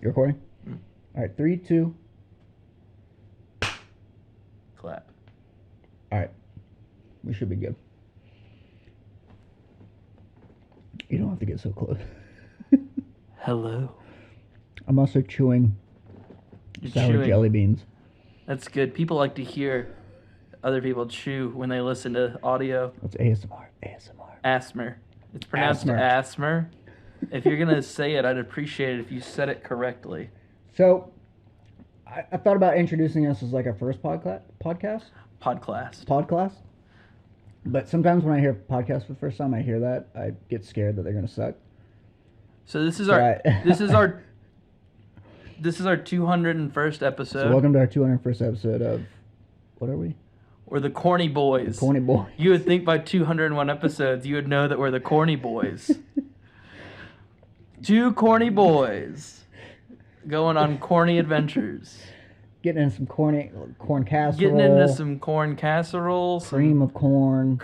You're recording? All right, 3, 2. Clap. All right. We should be good. You don't have to get so close. Hello. I'm also chewing sour jelly beans. That's good. People like to hear other people chew when they listen to audio. It's ASMR. Asmer. It's pronounced asmer. If you're going to say it, I'd appreciate it if you said it correctly. So, I thought about introducing us as like our first podcast. Podcast. But sometimes when I hear podcasts for the first time, I hear that, I get scared that they're going to suck. So this is our 201st episode. So welcome to our 201st episode of, what are we? We're the Corny Boys. The Corny Boys. You would think by 201 episodes, you would know that we're the Corny Boys. Two corny boys going on corny adventures. Getting into some corn casserole. Getting into some corn casserole. Cream of corn.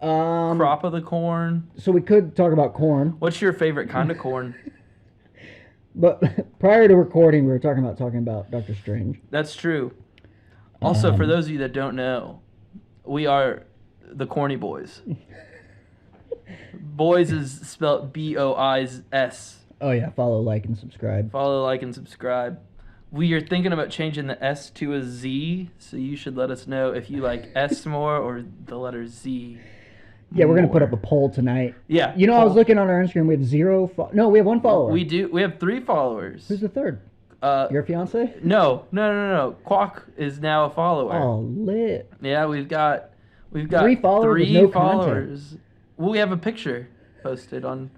Crop of the corn. So we could talk about corn. What's your favorite kind of corn? But prior to recording, we were talking about Doctor Strange. That's true. Also, for those of you that don't know, we are the Corny Boys. Boys is spelled B-O-I-S. Oh yeah, follow, like, and subscribe. We are thinking about changing the S to a Z, so you should let us know if you like S more or the letter Z. Yeah, we're going to put up a poll tonight. Yeah. You know, I was looking on our Instagram, we have we have 1 follower. We do. We have 3 followers. Who's the third? Your fiance? No. Quack is now a follower. Oh, lit. Yeah, we've got 3 followers. 3 no followers. Content. Well, we have a picture posted on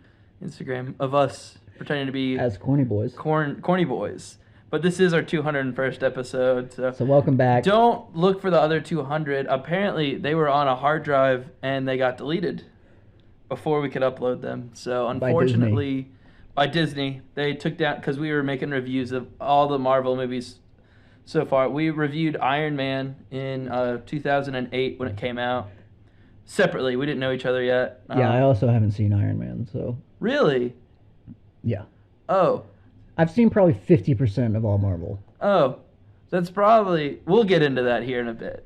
Instagram of us pretending to be as corny boys. Corny Boys. But this is our 201st episode. So welcome back. Don't look for the other 200. Apparently, they were on a hard drive and they got deleted before we could upload them. So unfortunately, by Disney, they took down, because we were making reviews of all the Marvel movies so far. We reviewed Iron Man in 2008 when it came out. Separately, we didn't know each other yet. Yeah, I also haven't seen Iron Man, so. Really? Yeah. Oh. I've seen probably 50% of all Marvel. Oh. That's probably... We'll get into that here in a bit.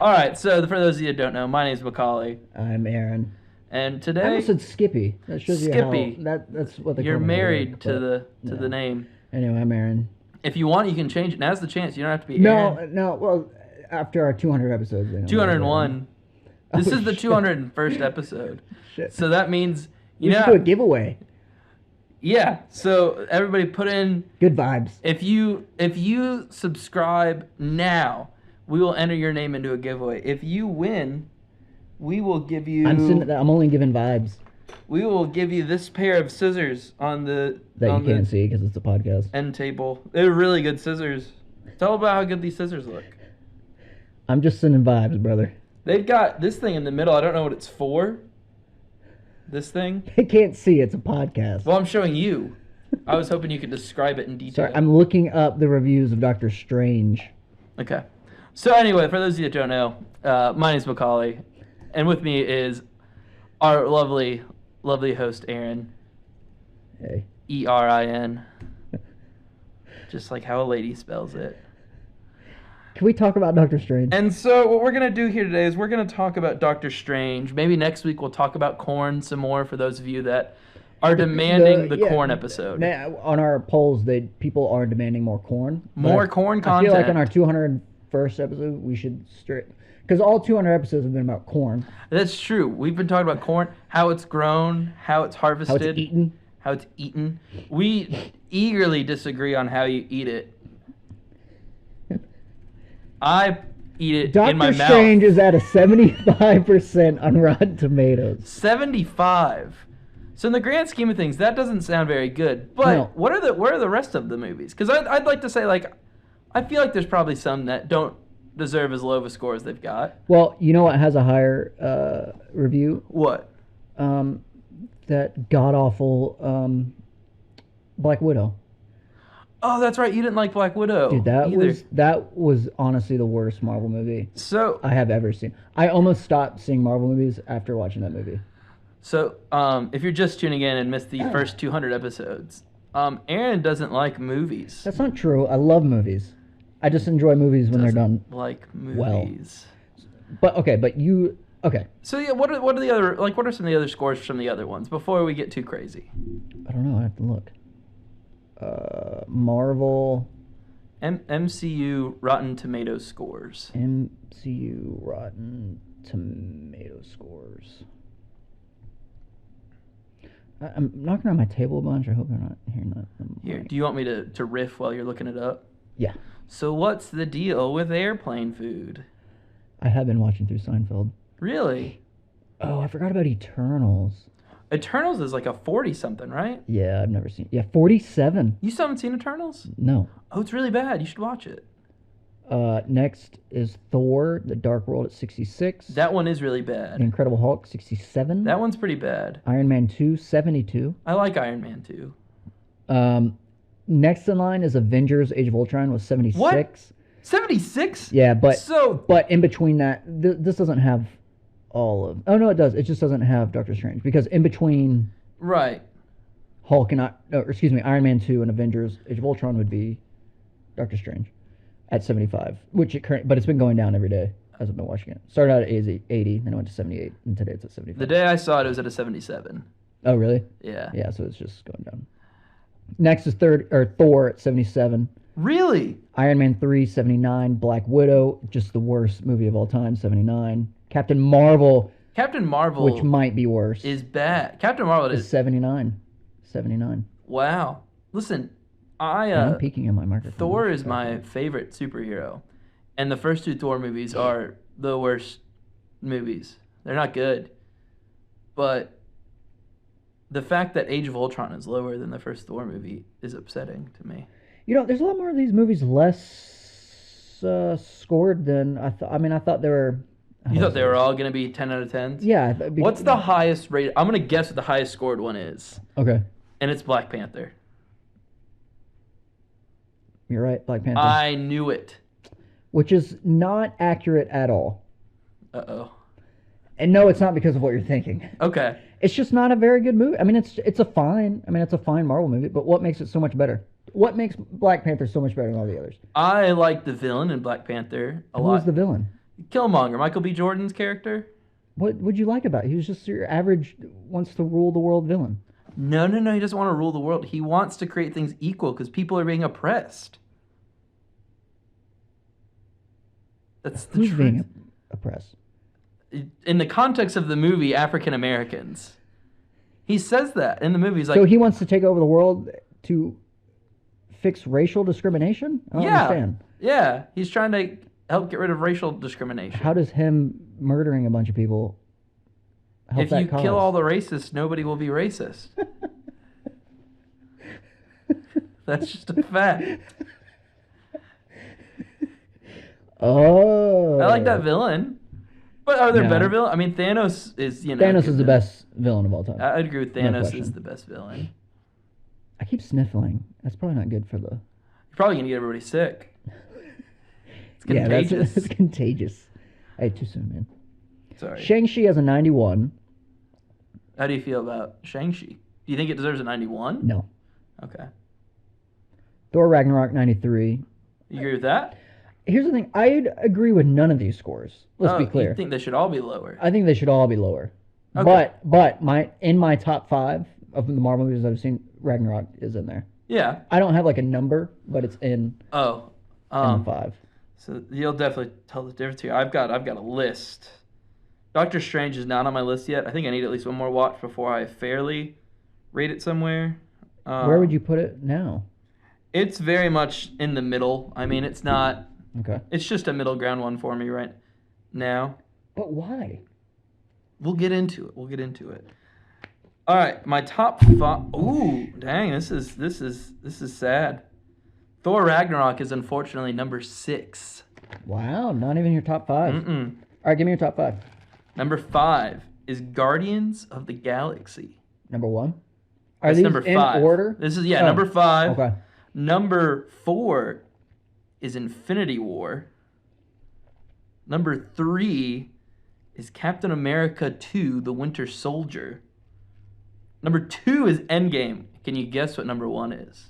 All right, so for those of you that don't know, my name's Macaulay. I'm Aaron. And today... I almost said Skippy. That shows Skippy. You how... That's what they You're call me. married to the name. Anyway, I'm Aaron. If you want, you can change it. Now's the chance. You don't have to be Aaron. No. Well, after our 200 episodes... 201. This is the 201st episode. Shit. So that means... We should do a giveaway. Yeah. So everybody put in... Good vibes. If you subscribe now, we will enter your name into a giveaway. If you win, we will give you... I'm only giving vibes. We will give you this pair of scissors on the... That you can't see because it's a podcast. End table. They're really good scissors. Tell about how good these scissors look. I'm just sending vibes, brother. They've got this thing in the middle. I don't know what it's for. This thing. They can't see. It's a podcast. Well, I'm showing you. I was hoping you could describe it in detail. Sorry, I'm looking up the reviews of Doctor Strange. Okay. So anyway, for those of you that don't know, my name's Macaulay, and with me is our lovely host, Aaron. Hey. E-R-I-N. Just like how a lady spells it. Can we talk about Doctor Strange? And so what we're going to do here today is we're going to talk about Doctor Strange. Maybe next week we'll talk about corn some more for those of you that are demanding the corn episode. On our polls, people are demanding more corn. More corn content. I feel like on our 201st episode, we should because all 200 episodes have been about corn. That's true. We've been talking about corn, how it's grown, how it's harvested. How it's eaten. We eagerly disagree on how you eat it. I eat it in my mouth. Doctor Strange is at a 75% on Rotten Tomatoes. 75. So in the grand scheme of things, that doesn't sound very good. But no. What are the rest of the movies? Because I'd like to say, like, I feel like there's probably some that don't deserve as low of a score as they've got. Well, you know what has a higher review? What? That god-awful Black Widow. Oh, that's right. You didn't like Black Widow. Dude, that was honestly the worst Marvel movie I have ever seen. I almost stopped seeing Marvel movies after watching that movie. So, if you're just tuning in and missed the first 200 episodes, Aaron doesn't like movies. That's not true. I love movies. I just enjoy movies when they're done like movies. Well. But you okay. So yeah, what are the other what are some of the other scores from the other ones before we get too crazy? I don't know. I have to look. Marvel. MCU Rotten Tomatoes scores. MCU Rotten Tomatoes scores. I'm knocking on my table a bunch. I hope they're not hearing that. Here, do you want me to riff while you're looking it up? Yeah. So what's the deal with airplane food? I have been watching through Seinfeld. Really? Oh, I forgot about Eternals. Eternals is like a 40-something, right? Yeah, I've never seen it. Yeah, 47. You still haven't seen Eternals? No. Oh, it's really bad. You should watch it. Next is Thor, The Dark World at 66. That one is really bad. The Incredible Hulk, 67. That one's pretty bad. Iron Man 2, 72. I like Iron Man 2. Next in line is Avengers Age of Ultron with 76. What? 76? Yeah, but in between that, this doesn't have all of... Oh, no, it does. It just doesn't have Doctor Strange. Because in between... Right. Hulk and... Iron Man 2 and Avengers Age of Ultron would be Doctor Strange at 75. But it's been going down every day as I've been watching it. Started out at 80, then it went to 78, and today it's at 75. The day I saw it, it was at a 77. Oh, really? Yeah. Yeah, so it's just going down. Next is Thor at 77. Really? Iron Man 3, 79. Black Widow, just the worst movie of all time, 79. Captain Marvel, which might be worse, is bad. Captain Marvel is 79. 79. Wow. Listen, I'm peeking in my microphone. Thor is my favorite superhero. And the first two Thor movies are the worst movies. They're not good. But the fact that Age of Ultron is lower than the first Thor movie is upsetting to me. You know, there's a lot more of these movies less scored than I thought. I mean, I thought they were... You thought they were all going to be 10 out of 10s? Yeah. What's the highest rated? I'm going to guess what the highest scored one is. Okay. And it's Black Panther. You're right, Black Panther. I knew it. Which is not accurate at all. Uh-oh. And no, it's not because of what you're thinking. Okay. It's just not a very good movie. I mean, it's a fine Marvel movie, but what makes it so much better? What makes Black Panther so much better than all the others? I like the villain in Black Panther a lot. Who's the villain? Killmonger, Michael B. Jordan's character. What would you like about it? He was just your average, wants to rule the world villain. No. He doesn't want to rule the world. He wants to create things equal because people are being oppressed. That's the Who's truth. being oppressed? In the context of the movie, African Americans. He says that in the movie. He's like, so he wants to take over the world to fix racial discrimination? I don't understand. Yeah. He's trying to help get rid of racial discrimination. How does him murdering a bunch of people help if that you cause? kill all the racists, nobody will be racist. That's just a fact. Oh. I like that villain. But are there better villains? I mean, Thanos is, Thanos is the best villain of all time. I'd agree with Thanos is the best villain. I keep sniffling. That's probably not good for the... You're probably going to get everybody sick. It's contagious. It's contagious. Hey, too soon, man. Sorry. Shang-Chi has a 91. How do you feel about Shang-Chi? Do you think it deserves a 91? No. Okay. Thor Ragnarok, 93. You agree with that? Here's the thing. I'd agree with none of these scores. Let's be clear. You think they should all be lower? I think they should all be lower. Okay. But in my top 5 of the Marvel movies I've seen, Ragnarok is in there. Yeah. I don't have like a number, but it's in. In the 5. So you'll definitely tell the difference here. I've got a list. Doctor Strange is not on my list yet. I think I need at least one more watch before I fairly rate it somewhere. Where would you put it now? It's very much in the middle. I mean, it's not. Okay. It's just a middle ground one for me right now. But why? We'll get into it. All right, my top 5. Ooh, dang! This is sad. Thor Ragnarok is unfortunately number 6. Wow, not even your top 5. Mm-mm. All right, give me your top 5. Number 5 is Guardians of the Galaxy. Number 1? That's these number 5. In order? This is number 5. Okay. Number 4 is Infinity War. Number 3 is Captain America 2: The Winter Soldier. Number 2 is Endgame. Can you guess what number 1 is?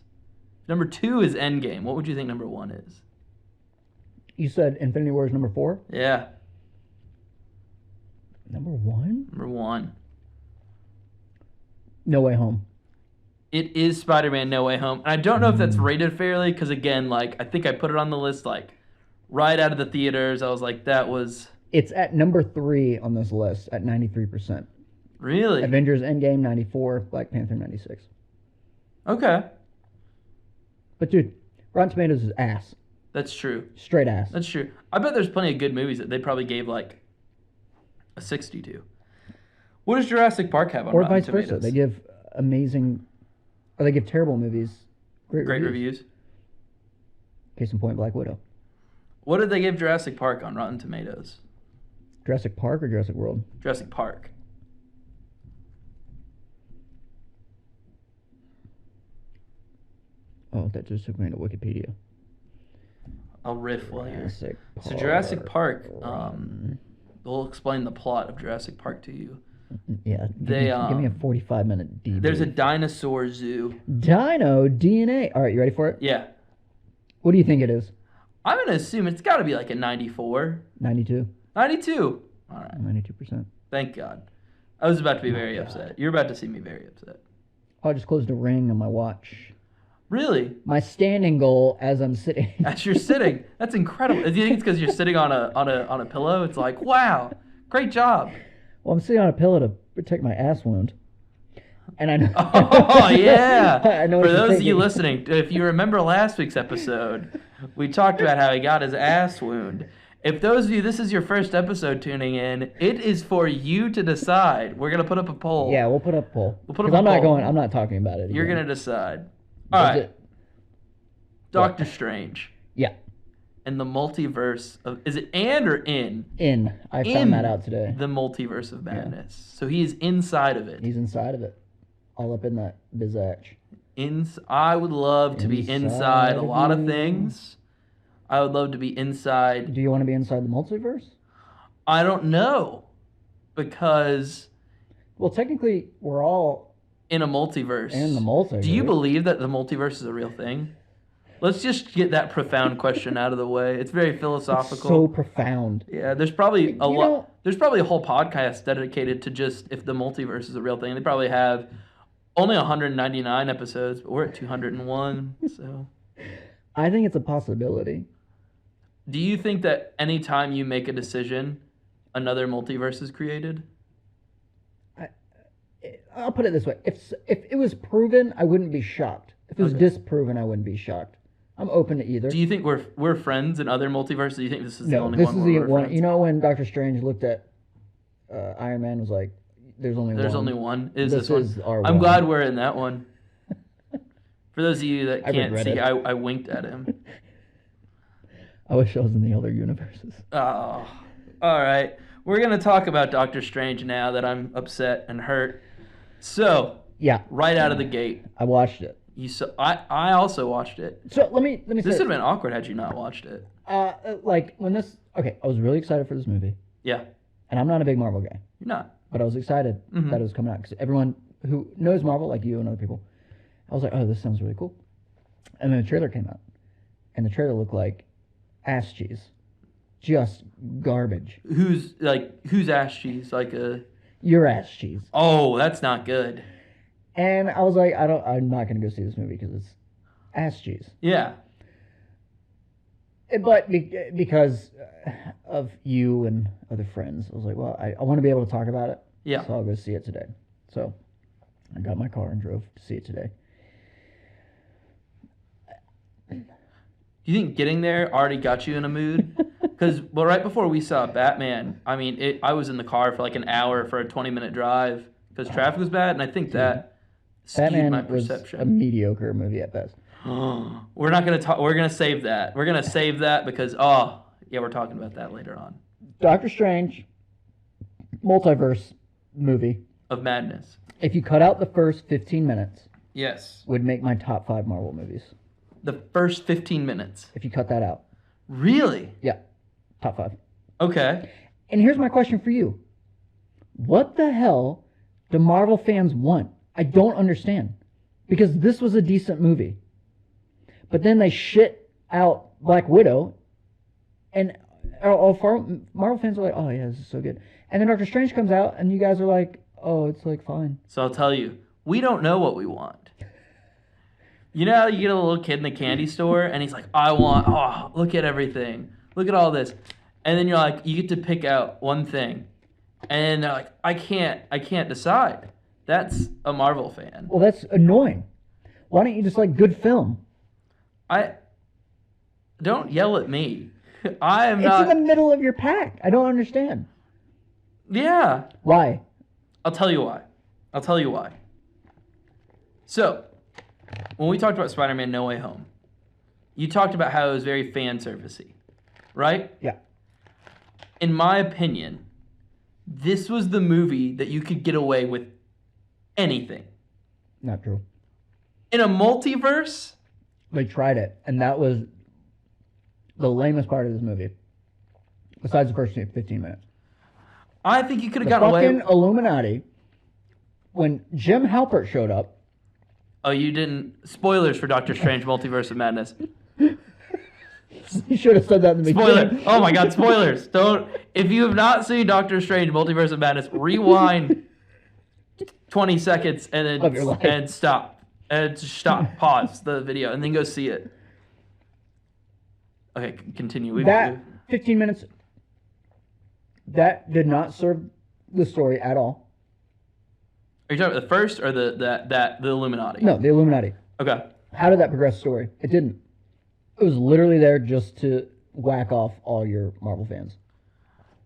Number 2 is Endgame. What would you think number 1 is? You said Infinity War is number 4? Yeah. Number 1? Number 1. No Way Home. It is Spider-Man No Way Home. And I don't know if that's rated fairly because, again, like, I think I put it on the list, like, right out of the theaters. I was like, that was... It's at number 3 on this list at 93%. Really? Avengers Endgame, 94. Black Panther, 96. Okay. But, dude, Rotten Tomatoes is ass. That's true. Straight ass. That's true. I bet there's plenty of good movies that they probably gave, like, a 60 to. What does Jurassic Park have on Rotten Tomatoes? Or vice versa. They give amazing... Or they give terrible movies great reviews. Case in point, Black Widow. What did they give Jurassic Park on Rotten Tomatoes? Jurassic Park or Jurassic World? Jurassic Park. Oh, that just took me to Wikipedia. I'll riff while you're... Jurassic Park. So Jurassic Park, we'll explain the plot of Jurassic Park to you. Yeah, give me a 45-minute debrief. There's a dinosaur zoo. Dino DNA. All right, you ready for it? Yeah. What do you think it is? I'm going to assume it's got to be like a 94. 92. 92. All right. 92%. Thank God. I was about to be very upset. You're about to see me very upset. Oh, I just closed a ring on my watch. Really? My standing goal as I'm sitting. As you're sitting. That's incredible. Do you think it's because you're sitting on a pillow? It's like, wow, great job. Well, I'm sitting on a pillow to protect my ass wound. And I know. Oh, yeah. I know. For those of you listening, if you remember last week's episode, we talked about how he got his ass wound. If those of you, this is your first episode tuning in, it is for you to decide. We're going to put up a poll. Yeah, we'll put up a poll. We'll put up a poll. I'm not talking about it again. You're going to decide. All right. Doctor Strange. Yeah. And the multiverse of... Is it and or in? In. I found that out today. The multiverse of madness. Yeah. So he is inside of it. He's inside of it. All up in that bizatch. I would love to be inside a lot of things. I would love to be inside... Do you want to be inside the multiverse? I don't know. Because... Well, technically, we're all... In a multiverse. In the multiverse. Do you believe that the multiverse is a real thing? Let's just get that profound question out of the way. It's very philosophical. It's so profound. Yeah, there's probably a lot. There's probably a whole podcast dedicated to just if the multiverse is a real thing. They probably have only 199 episodes, but we're at 201. So, I think it's a possibility. Do you think that anytime you make a decision, another multiverse is created? I'll put it this way: if it was proven, I wouldn't be shocked. If it was disproven, I wouldn't be shocked. I'm open to either. Do you think we're friends in other multiverses? Do you think this is the only one? No, this is the one. You know when Doctor Strange looked at Iron Man, was like, "There's only one." There's only one. This one? Is our I'm one. glad we're in that one. For those of you that can't see, I winked at him. I wish I was in the other universes. Oh, all right. We're gonna talk about Doctor Strange now that I'm upset and hurt. So yeah, right out of the gate, I watched it. You saw, I also watched it. So let me This would have been awkward had you not watched it. Like when this. Okay, I was really excited for this movie. Yeah. And I'm not a big Marvel guy. You're not. But I was excited that it was coming out because everyone who knows Marvel, like you and other people, I was like, oh, this sounds really cool. And then the trailer came out, and the trailer looked like ass cheese, just garbage. Who's ass cheese? Like a your ass cheese. Oh, that's not good. And I was like, I'm not going to go see this movie because it's ass cheese. Yeah. But because of you and other friends, I was like, well, I want to be able to talk about it. Yeah. So I'll go see it today. So I got my car and drove to see it today. Do you think getting there already got you in a mood? Because right before we saw Batman, I mean, I was in the car for like an hour for a 20-minute drive because traffic was bad, and I think that skewed my perception. Was a mediocre movie at best. We're not going to talk. We're going to save that. We're going to save that because we're talking about that later on. Doctor Strange, multiverse movie of madness. If you cut out the first 15 minutes, yes, would make my top 5 Marvel movies. The first 15 minutes. If you cut that out. Really? Yeah, top 5. Okay. And here's my question for you: what the hell do Marvel fans want? I don't understand. because this was a decent movie. But then they shit out Black Widow, and Marvel fans are like, oh yeah, this is so good. And then Doctor Strange comes out, and you guys are like, oh, it's like fine. So I'll tell you, we don't know what we want. You know how you get a little kid in the candy store, and he's like, look at everything. Look at all this. And then you're like, you get to pick out one thing. And they're like, I can't decide. That's a Marvel fan. Well, that's annoying. Why don't you just like good film? Don't yell at me. It's in the middle of your pack. I don't understand. Yeah. Why? I'll tell you why. So, when we talked about Spider-Man No Way Home, you talked about how it was very fan servicey, right? Yeah. In my opinion, this was the movie that you could get away with anything. Not true. In a multiverse? They tried it, and that was the lamest part of this movie. Besides the first 15 minutes. I think you could have gotten away with... fucking Illuminati, when Jim Halpert showed up... Oh, you didn't... Spoilers for Doctor Strange Multiverse of Madness. You should have said that in the beginning. Spoiler! Oh my god, spoilers! Don't... If you have not seen Doctor Strange Multiverse of Madness, rewind 20 seconds and stop. And stop. Pause the video and then go see it. Okay, continue. That 15 minutes... That did not serve the story at all. Are you talking about the first or the Illuminati? No, the Illuminati. Okay. How did that progress the story? It didn't. It was literally there just to whack off all your Marvel fans.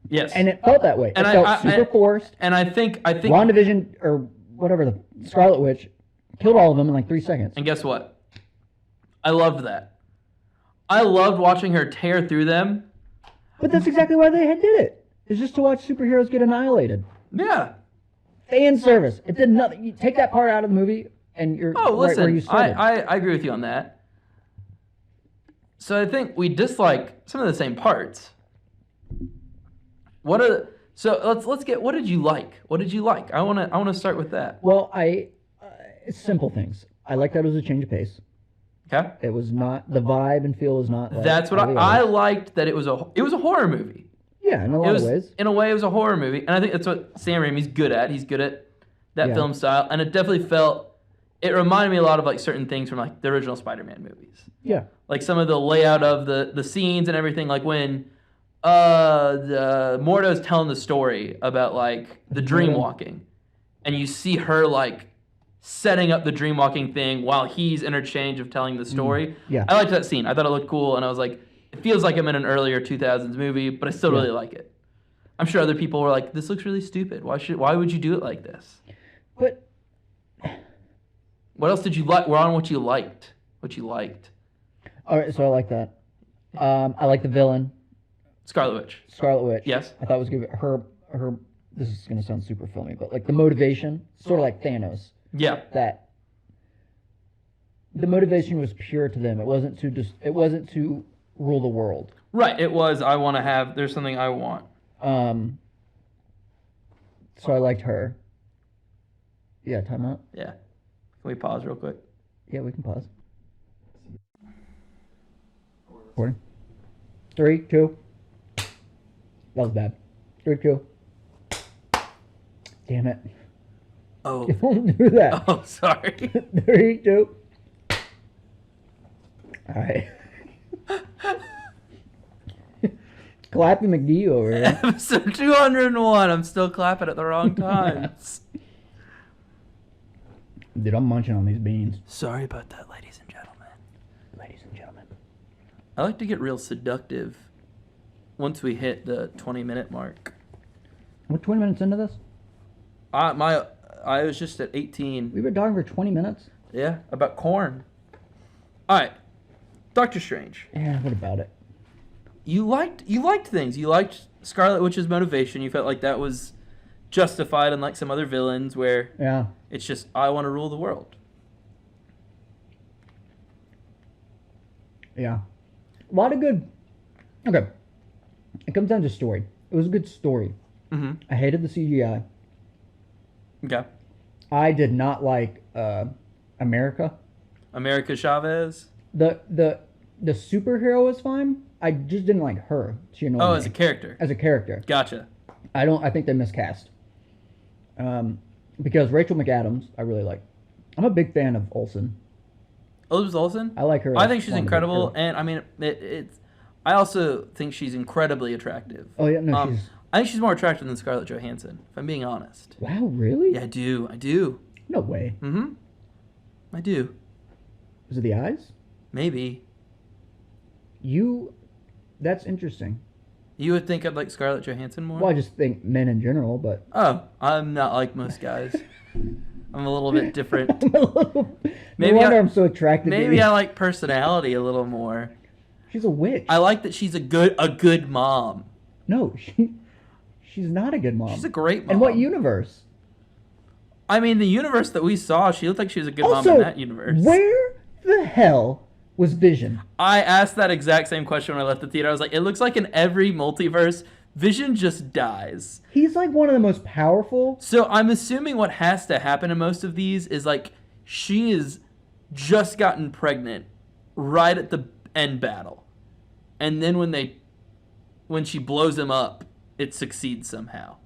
Yes. And it felt that way. It felt super forced. And I think WandaVision or whatever, the Scarlet Witch killed all of them in like 3 seconds. And guess what? I loved that. I loved watching her tear through them. But that's exactly why they did it. It's just to watch superheroes get annihilated. Yeah. Fan service. It did nothing. You take that part out of the movie, and you're right where you started. I agree with you on that. So I think we dislike some of the same parts. Let's get. What did you like? What did you like? I want to start with that. Well, it's simple things. I like that it was a change of pace. Okay. It was not the vibe and feel was not. Like That's what I liked. That it was a horror movie. Yeah, in a lot of ways. In a way, it was a horror movie, and I think that's what Sam Raimi's good at. He's good at that film style, and it definitely it reminded me a lot of like certain things from like the original Spider-Man movies. Yeah. Like some of the layout of the scenes and everything, like when Mordo's telling the story about like the dream walking, and you see her like setting up the dream walking thing while he's interchange of telling the story. Yeah. I liked that scene. I thought it looked cool, and I was like, it feels like I'm in an earlier 2000s movie, but I still really like it. I'm sure other people were like, this looks really stupid. Why would you do it like this? But what else did you like? We're on what you liked. All right, so I like that. I like the villain. Scarlet Witch. Yes. I thought it was good. Her. This is gonna sound super filmy, but like the motivation, sort of like Thanos. Yeah. That the motivation was pure to them. It wasn't to rule the world. Right. It was. There's something I want. So I liked her. Yeah. Time out. Yeah. Can we pause real quick? Yeah, we can pause. Recording. 3, 2. That was bad. 3, 2. Damn it. Oh. Don't do that. Oh, sorry. 3, 2. All right. Clappy McGee over here. Episode 201. I'm still clapping at the wrong times. Dude, I'm munching on these beans. Sorry about that, ladies and gentlemen. Ladies and gentlemen. I like to get real seductive once we hit the 20-minute mark. We're 20 minutes into this? I was just at 18. We've been talking for 20 minutes? Yeah, about corn. All right. Doctor Strange. Yeah, what about it? You liked things. You liked Scarlet Witch's motivation. You felt like that was justified, unlike some other villains where it's just, I want to rule the world. Yeah. A lot of good... Okay. It comes down to story. It was a good story. Mm-hmm. I hated the CGI. Okay. I did not like... I America. America Chavez. The superhero was fine. I just didn't like her. She annoyed me. As a character. As a character. Gotcha. I think they miscast. Because Rachel McAdams, I really like. I'm a big fan of Olsen. Elizabeth Olsen? I like her. I think she's incredible, and I mean, it's. I also think she's incredibly attractive. Oh yeah, no, she's. I think she's more attractive than Scarlett Johansson, if I'm being honest. Wow, really? Yeah, I do. No way. Mm-hmm. I do. Is it the eyes? Maybe. That's interesting. You would think I'd like Scarlett Johansson more? Well, I just think men in general, but... Oh, I'm not like most guys. I'm a little bit different. Maybe I'm so attracted to you. Maybe I like personality a little more. She's a witch. I like that she's a good mom. No, she's not a good mom. She's a great mom. In what universe? I mean, the universe that we saw, she looked like she was a good mom in that universe. Where the hell was Vision? I asked that exact same question when I left the theater. I was like, it looks like in every multiverse, Vision just dies. He's like one of the most powerful. So I'm assuming what has to happen in most of these is like she is just gotten pregnant right at the end battle. And then when she blows him up, it succeeds somehow.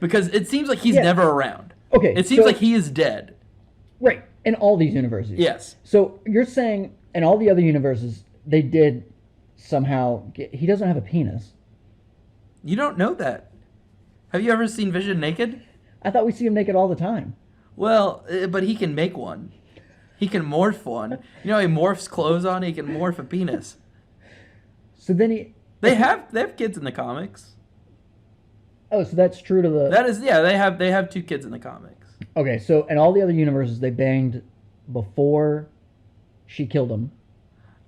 Because it seems like he's never around. Okay. It seems like he is dead. Right. In all these universes. Yes. So you're saying in all the other universes, they did somehow he doesn't have a penis. You don't know that. Have you ever seen Vision naked? I thought we see him naked all the time. Well, but he can make one. He can morph one. You know, he morphs clothes on. He can morph a penis. So then they have kids in the comics. Oh, so that's true to the. That is, yeah. They have 2 kids in the comics. Okay, so in all the other universes, they banged before she killed him.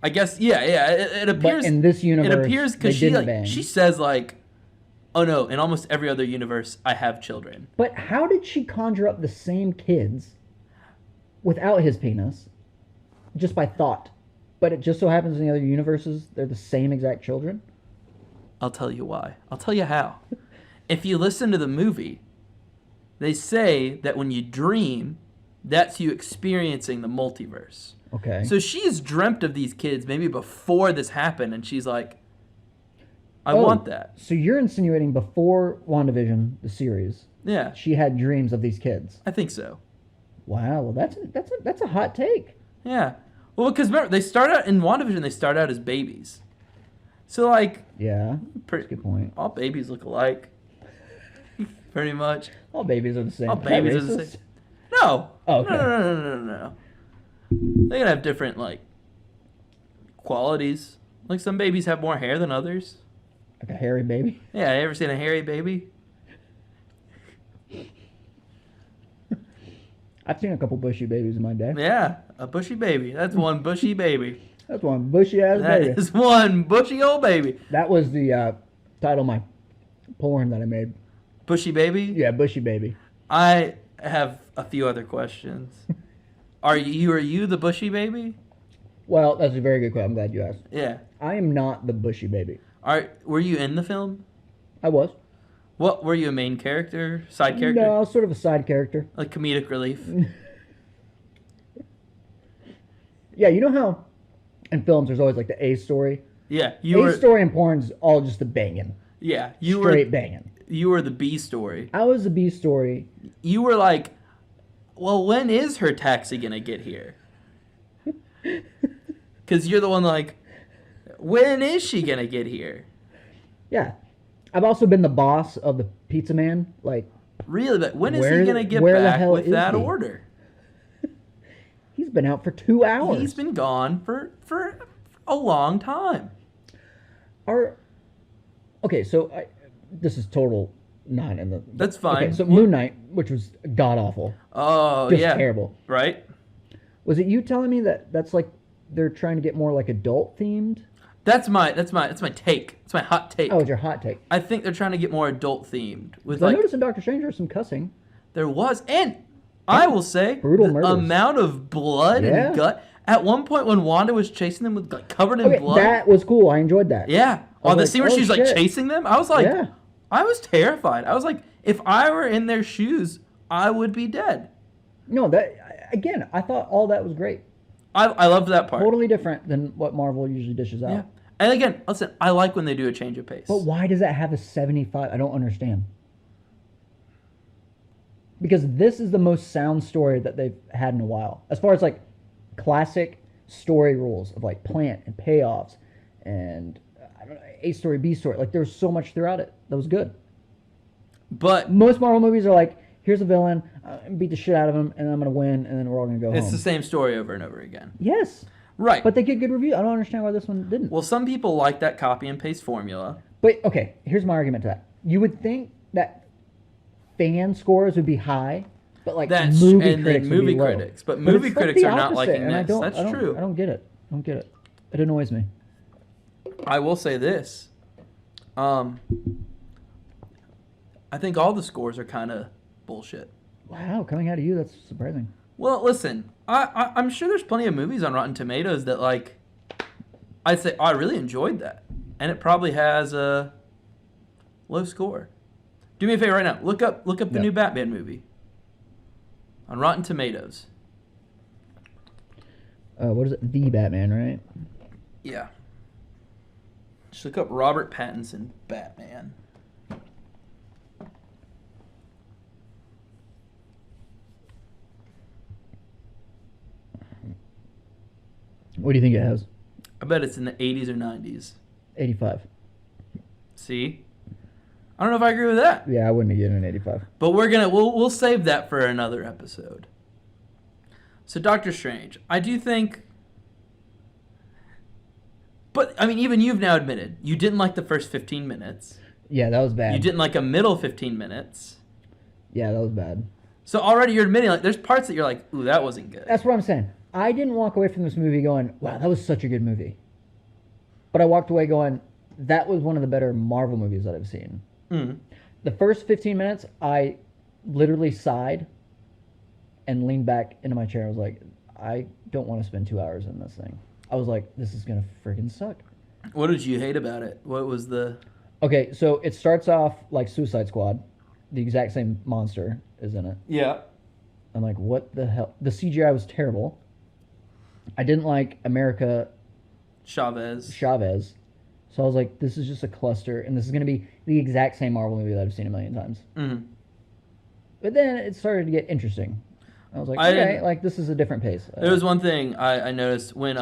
I guess, yeah. It appears but in this universe, it appears because she says like, oh no, in almost every other universe, I have children. But how did she conjure up the same kids without his penis, just by thought? But it just so happens in the other universes, they're the same exact children? I'll tell you why. I'll tell you how. If you listen to the movie, they say that when you dream, that's you experiencing the multiverse. Okay. So she's dreamt of these kids maybe before this happened, and she's like, I want that. So you're insinuating before WandaVision, the series, yeah, she had dreams of these kids? I think so. Wow, well that's a hot take. Yeah. Well, because remember, they start out in WandaVision, they start out as babies. So like, yeah, that's a good point. All babies look alike. Pretty much. All babies are the same. All babies are the same. No. Oh, okay. No. They can have different, like, qualities. Like, some babies have more hair than others. Like a hairy baby? Yeah, you ever seen a hairy baby? I've seen a couple bushy babies in my day. Yeah, a bushy baby. That's one bushy baby. That's one bushy-ass baby. That is one bushy old baby. That was the title of my porn that I made. Bushy baby? Yeah, bushy baby. I have a few other questions. Are you the bushy baby? Well, that's a very good question. I'm glad you asked. Yeah. I am not the bushy baby. Were you in the film? I was. What, were you a main character? Side character? No, I was sort of a side character. Like comedic relief? Yeah, you know how in films there's always like the A story? Yeah. Story in porn's all just the banging. Yeah. Straight banging. You were the B story. I was the B story. You were like, well, when is her taxi going to get here? Because you're the one like, when is she going to get here? Yeah. I've also been the boss of the pizza man. Like, really? But when is he going to get back with that order? He's been out for 2 hours. He's been gone for a long time. Okay, so this is total not in the... That's fine. Okay, so Moon Knight, which was god-awful. Oh, just yeah. terrible. Right? Was it you telling me that's like they're trying to get more like adult-themed? That's my take. It's my hot take. Oh, it's your hot take. I think they're trying to get more adult-themed. I noticed in Doctor Strange there's some cussing. There was, and I will say, brutal the amount of blood and gut. At one point when Wanda was chasing them with covered in blood. That was cool. I enjoyed that. Yeah. The scene where she's like chasing them, I was like, I was terrified. I was like, if I were in their shoes, I would be dead. No, again, I thought all that was great. I loved that part. Totally different than what Marvel usually dishes out. Yeah. And again, listen, I like when they do a change of pace. But why does that have a 75? I don't understand. Because this is the most sound story that they've had in a while. As far as like classic story rules of like plant and payoffs and I don't know, A story, B story. Like there's so much throughout it that was good. But most Marvel movies are like, here's a villain, beat the shit out of him, and I'm going to win, and then we're all going to go home. It's the same story over and over again. Yes. Right. But they get good reviews. I don't understand why this one didn't. Well, some people like that copy and paste formula. But, okay, here's my argument to that. You would think that fan scores would be high, but like movie critics would be low. But movie critics are not liking this. That's true. I don't get it. It annoys me. I will say this. I think all the scores are kind of bullshit. Wow, coming out of you, that's surprising. Well, listen, I'm sure there's plenty of movies on Rotten Tomatoes that, like, I'd say, I really enjoyed that. And it probably has a low score. Do me a favor right now. Look up the new Batman movie on Rotten Tomatoes. What is it? The Batman, right? Yeah. Just look up Robert Pattinson Batman. What do you think it has? I bet it's in the 80s or 90s. 85. See? I don't know if I agree with that. Yeah, I wouldn't have given it an 85. But we'll save that for another episode. So Doctor Strange, I do think. But I mean, even you've now admitted you didn't like the first 15 minutes. Yeah, that was bad. You didn't like a middle 15 minutes. Yeah, that was bad. So already you're admitting like there's parts that you're like, ooh, that wasn't good. That's what I'm saying. I didn't walk away from this movie going, wow, that was such a good movie. But I walked away going, that was one of the better Marvel movies that I've seen. Mm-hmm. The first 15 minutes, I literally sighed and leaned back into my chair. I was like, I don't want to spend 2 hours in this thing. I was like, this is going to freaking suck. What did you hate about it? What was the... Okay, so it starts off like Suicide Squad. The exact same monster is in it. Yeah. I'm like, what the hell? The CGI was terrible. I didn't like America Chavez. So I was like, this is just a cluster, and this is going to be the exact same Marvel movie that I've seen a million times. Mm-hmm. But then it started to get interesting. I was like, okay, like this is a different pace. There was one thing I noticed when,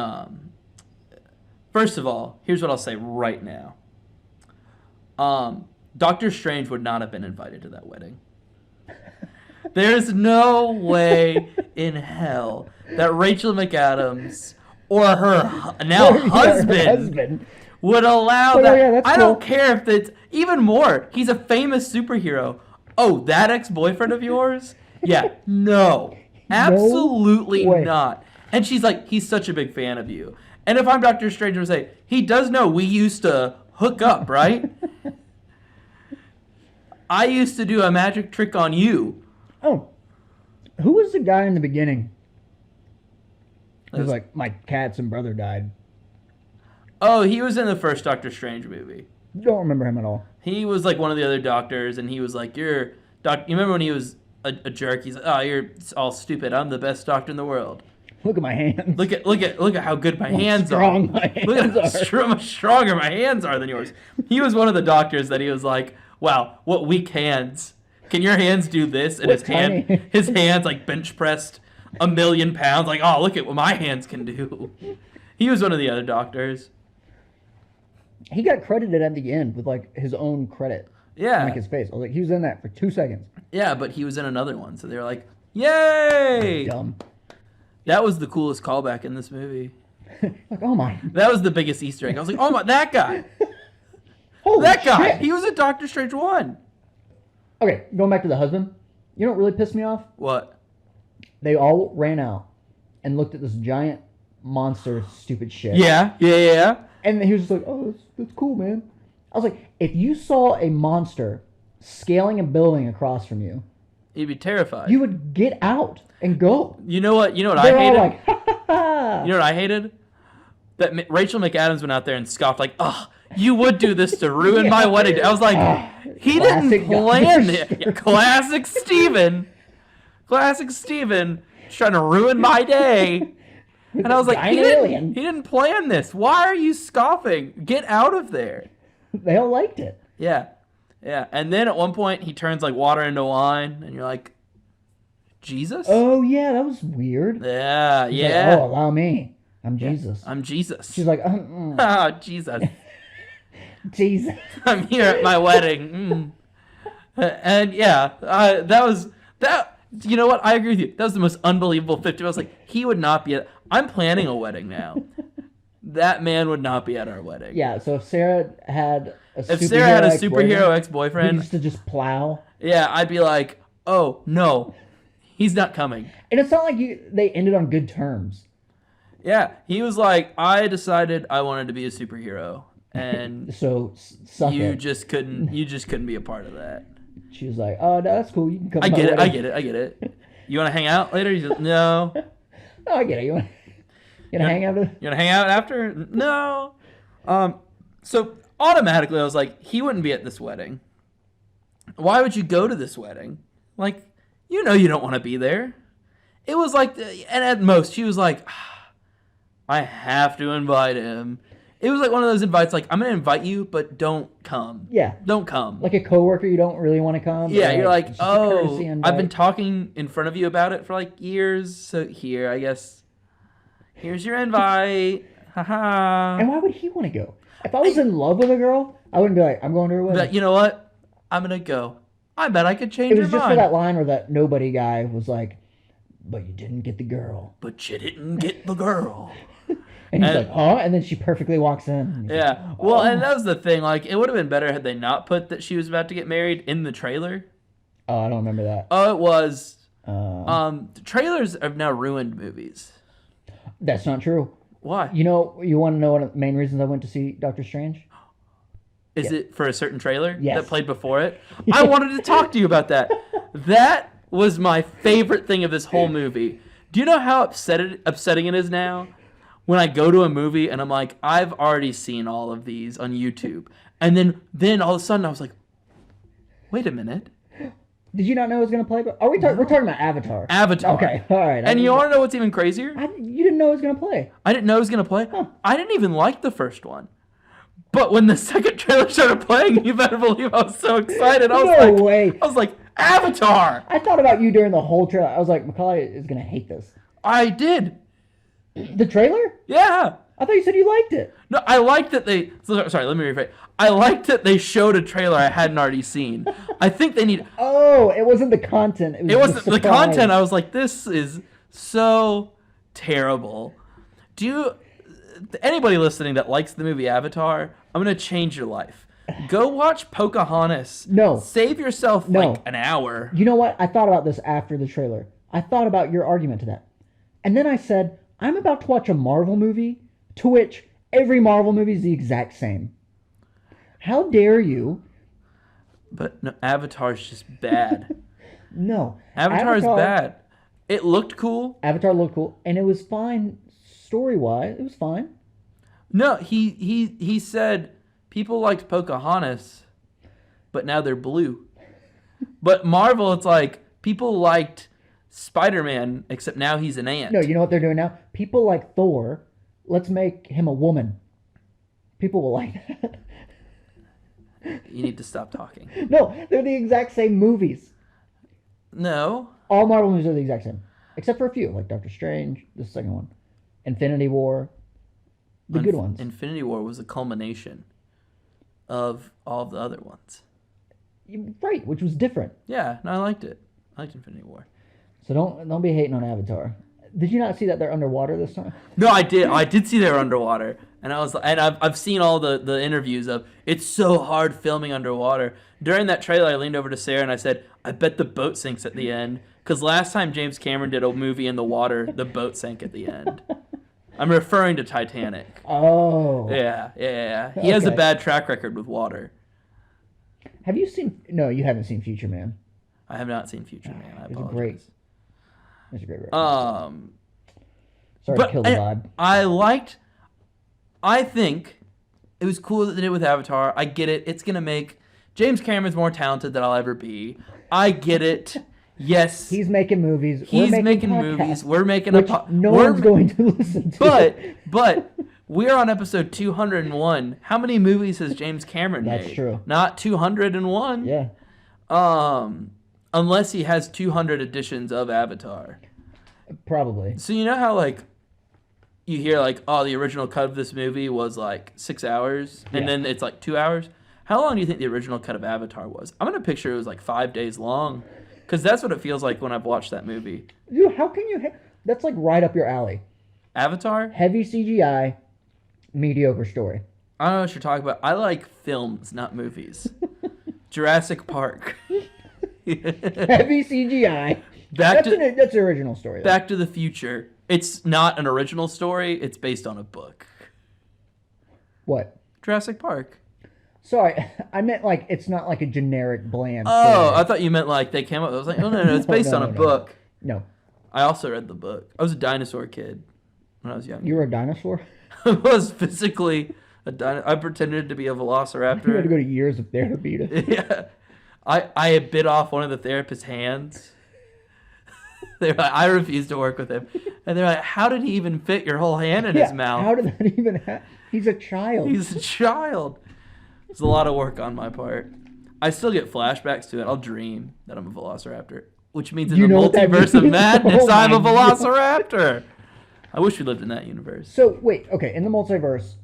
first of all, here's what I'll say right now. Doctor Strange would not have been invited to that wedding. There's no way in hell that Rachel McAdams or her husband would allow that. Yeah, I don't care if it's even more. He's a famous superhero. Oh, that ex-boyfriend of yours? Yeah, no. Absolutely not. And she's like, he's such a big fan of you. And if I'm Doctor Strange, I would say, he does know we used to hook up, right? I used to do a magic trick on you. Oh, who was the guy in the beginning? He was like, my cats and brother died. Oh, he was in the first Doctor Strange movie. Don't remember him at all. He was like one of the other doctors, and he was like, you remember when he was a jerk? He's like, oh, you're all stupid. I'm the best doctor in the world. Look at my hands. Look at how good my hands are. Look at how much stronger my hands are than yours. He was one of the doctors that he was like, wow, what weak hands. Can your hands do this? And his hands like bench pressed 1 million pounds. Like, oh, look at what my hands can do. He was one of the other doctors. He got credited at the end with like his own credit. Yeah. Like his face. I was like, he was in that for 2 seconds. Yeah, but he was in another one. So they were like, yay! Dumb. That was the coolest callback in this movie. Like, oh my. That was the biggest Easter egg. I was like, oh my, that guy. Holy that guy. Shit. He was in Doctor Strange 1. Okay, going back to the husband. You know what really pissed me off? What? They all ran out and looked at this giant monster stupid shit. Yeah. And he was just like, oh, that's cool, man. I was like, if you saw a monster scaling a building across from you, you'd be terrified. You would get out and go. You know what I hated? Like, ha, ha, ha. You know what I hated? That Rachel McAdams went out there and scoffed like, oh, you would do this to ruin my wedding. I was like, he didn't plan it. Yeah, classic Steven. Classic Steven, trying to ruin my day. And I was like, he didn't plan this. Why are you scoffing? Get out of there. They all liked it. Yeah. Yeah. And then at one point, he turns like water into wine. And you're like, Jesus? Oh, yeah. That was weird. Yeah. He's yeah. like, oh, allow me. I'm Jesus. I'm Jesus. She's like, oh, Jesus. Jesus. I'm here at my wedding. And yeah, that was that. You know what? I agree with you. That was the most unbelievable 50. I was like, he would not be at. I'm planning a wedding now. That man would not be at our wedding. Yeah. So if Sarah had a superhero ex-boyfriend, who used to just plow. Yeah, I'd be like, oh no, he's not coming. And it's not like they ended on good terms. Yeah, he was like, I decided I wanted to be a superhero, and so suck you it. just couldn't be a part of that. She was like, oh, no, that's cool. You can come. I get it. You want to hang out later? He's like, no. No, I get it. You want to hang out? You want to hang out after? No. So automatically I was like, he wouldn't be at this wedding. Why would you go to this wedding? Like, you don't want to be there. It was like, and at most she was like, I have to invite him. It was like one of those invites, like, I'm going to invite you, but don't come. Yeah. Don't come. Like a coworker you don't really want to come. Yeah, you're like, oh, I've been talking in front of you about it for like years, so here, I guess, here's your invite. Haha. And why would he want to go? If I was in love with a girl, I wouldn't be like, I'm going to her wedding. But you know what? I'm going to go. I bet I could change your mind. It was just for that line where that nobody guy was like, but you didn't get the girl. But you didn't get the girl. And he's like, huh? And then she perfectly walks in. Yeah. Like, oh. Well, and that was the thing. Like, it would have been better had they not put that she was about to get married in the trailer. Oh, I don't remember that. Oh, it was. Trailers have now ruined movies. That's not true. Why? You want to know one of the main reasons I went to see Doctor Strange? Is it for a certain trailer that played before it? Yeah. I wanted to talk to you about that. That was my favorite thing of this whole movie. Do you know how upsetting it is now? When I go to a movie and I'm like, I've already seen all of these on YouTube. And then all of a sudden I was like, wait a minute. Did you not know it was going to play? We're talking about Avatar. Avatar. Okay, all right. And you want to know what's even crazier? You didn't know it was going to play. I didn't know it was going to play. Huh. I didn't even like the first one. But when the second trailer started playing, you better believe I was so excited. I was like, Avatar! I thought about you during the whole trailer. I was like, Macaulay is going to hate this. I did. The trailer? Yeah. I thought you said you liked it. No, I liked that they... Sorry, let me rephrase. I liked that they showed a trailer I hadn't already seen. I think they need... Oh, it wasn't the content. It wasn't the content. I was like, this is so terrible. Anybody listening that likes the movie Avatar, I'm going to change your life. Go watch Pocahontas. No. Save yourself like an hour. You know what? I thought about this after the trailer. I thought about your argument to that. And then I said... I'm about to watch a Marvel movie, to which every Marvel movie is the exact same. How dare you? But no, Avatar's just bad. No. Avatar is bad. It looked cool. Avatar looked cool, and it was fine story-wise. It was fine. No, he said people liked Pocahontas, but now they're blue. But Marvel, it's like people liked Spider-Man, except now he's an ant. No, you know what they're doing now? People like Thor. Let's make him a woman. People will like that. You need to stop talking. No, they're the exact same movies. No. All Marvel movies are the exact same. Except for a few, like Doctor Strange, the second one. Infinity War. The good ones. Infinity War was a culmination of all of the other ones. Right, which was different. Yeah, no, I liked it. I liked Infinity War. So don't be hating on Avatar. Did you not see that they're underwater this time? No, I did. I did see they're underwater, and I've seen all the interviews of it's so hard filming underwater. During that trailer, I leaned over to Sarah and I said, "I bet the boat sinks at the end." Because last time James Cameron did a movie in the water, the boat sank at the end. I'm referring to Titanic. Oh. Yeah. He has a bad track record with water. Have you seen? No, you haven't seen Future Man. I have not seen Future Man. I apologize. It's a great reference. Sorry to kill the vibe. I think it was cool that they did it with Avatar. I get it. It's going to make... James Cameron's more talented than I'll ever be. I get it. Yes. He's making movies. He's making movies. We're making no one's going to listen to. But we're on episode 201. How many movies has James Cameron made? That's true. Not 201. Yeah. Unless he has 200 editions of Avatar. Probably. So you know how like you hear like, oh, the original cut of this movie was like 6 hours, and then it's like 2 hours. How long do you think the original cut of Avatar was? I'm gonna picture it was like 5 days long, because that's what it feels like when I've watched that movie. Dude, how can you? That's like right up your alley. Avatar? Heavy CGI, mediocre story. I don't know what you're talking about. I like films, not movies. Jurassic Park. Heavy CGI. That's an original story. Though. Back to the Future. It's not an original story. It's based on a book. What? Jurassic Park. Sorry, I meant like it's not like a generic bland. Oh, story. I thought you meant like they came up. I was like, oh no, it's based on a book. No. I also read the book. I was a dinosaur kid when I was young. You were a dinosaur? I was physically a dinosaur. I pretended to be a velociraptor. You had to go to years of therapy to... Yeah. I bit off one of the therapist's hands. They're like, I refused to work with him. And they're like, how did he even fit your whole hand in his mouth? How did that even happen? He's a child. He's a child. It's a lot of work on my part. I still get flashbacks to it. I'll dream that I'm a velociraptor, which means in the multiverse of madness, I'm a velociraptor. I wish we lived in that universe. So, wait, okay, in the multiverse,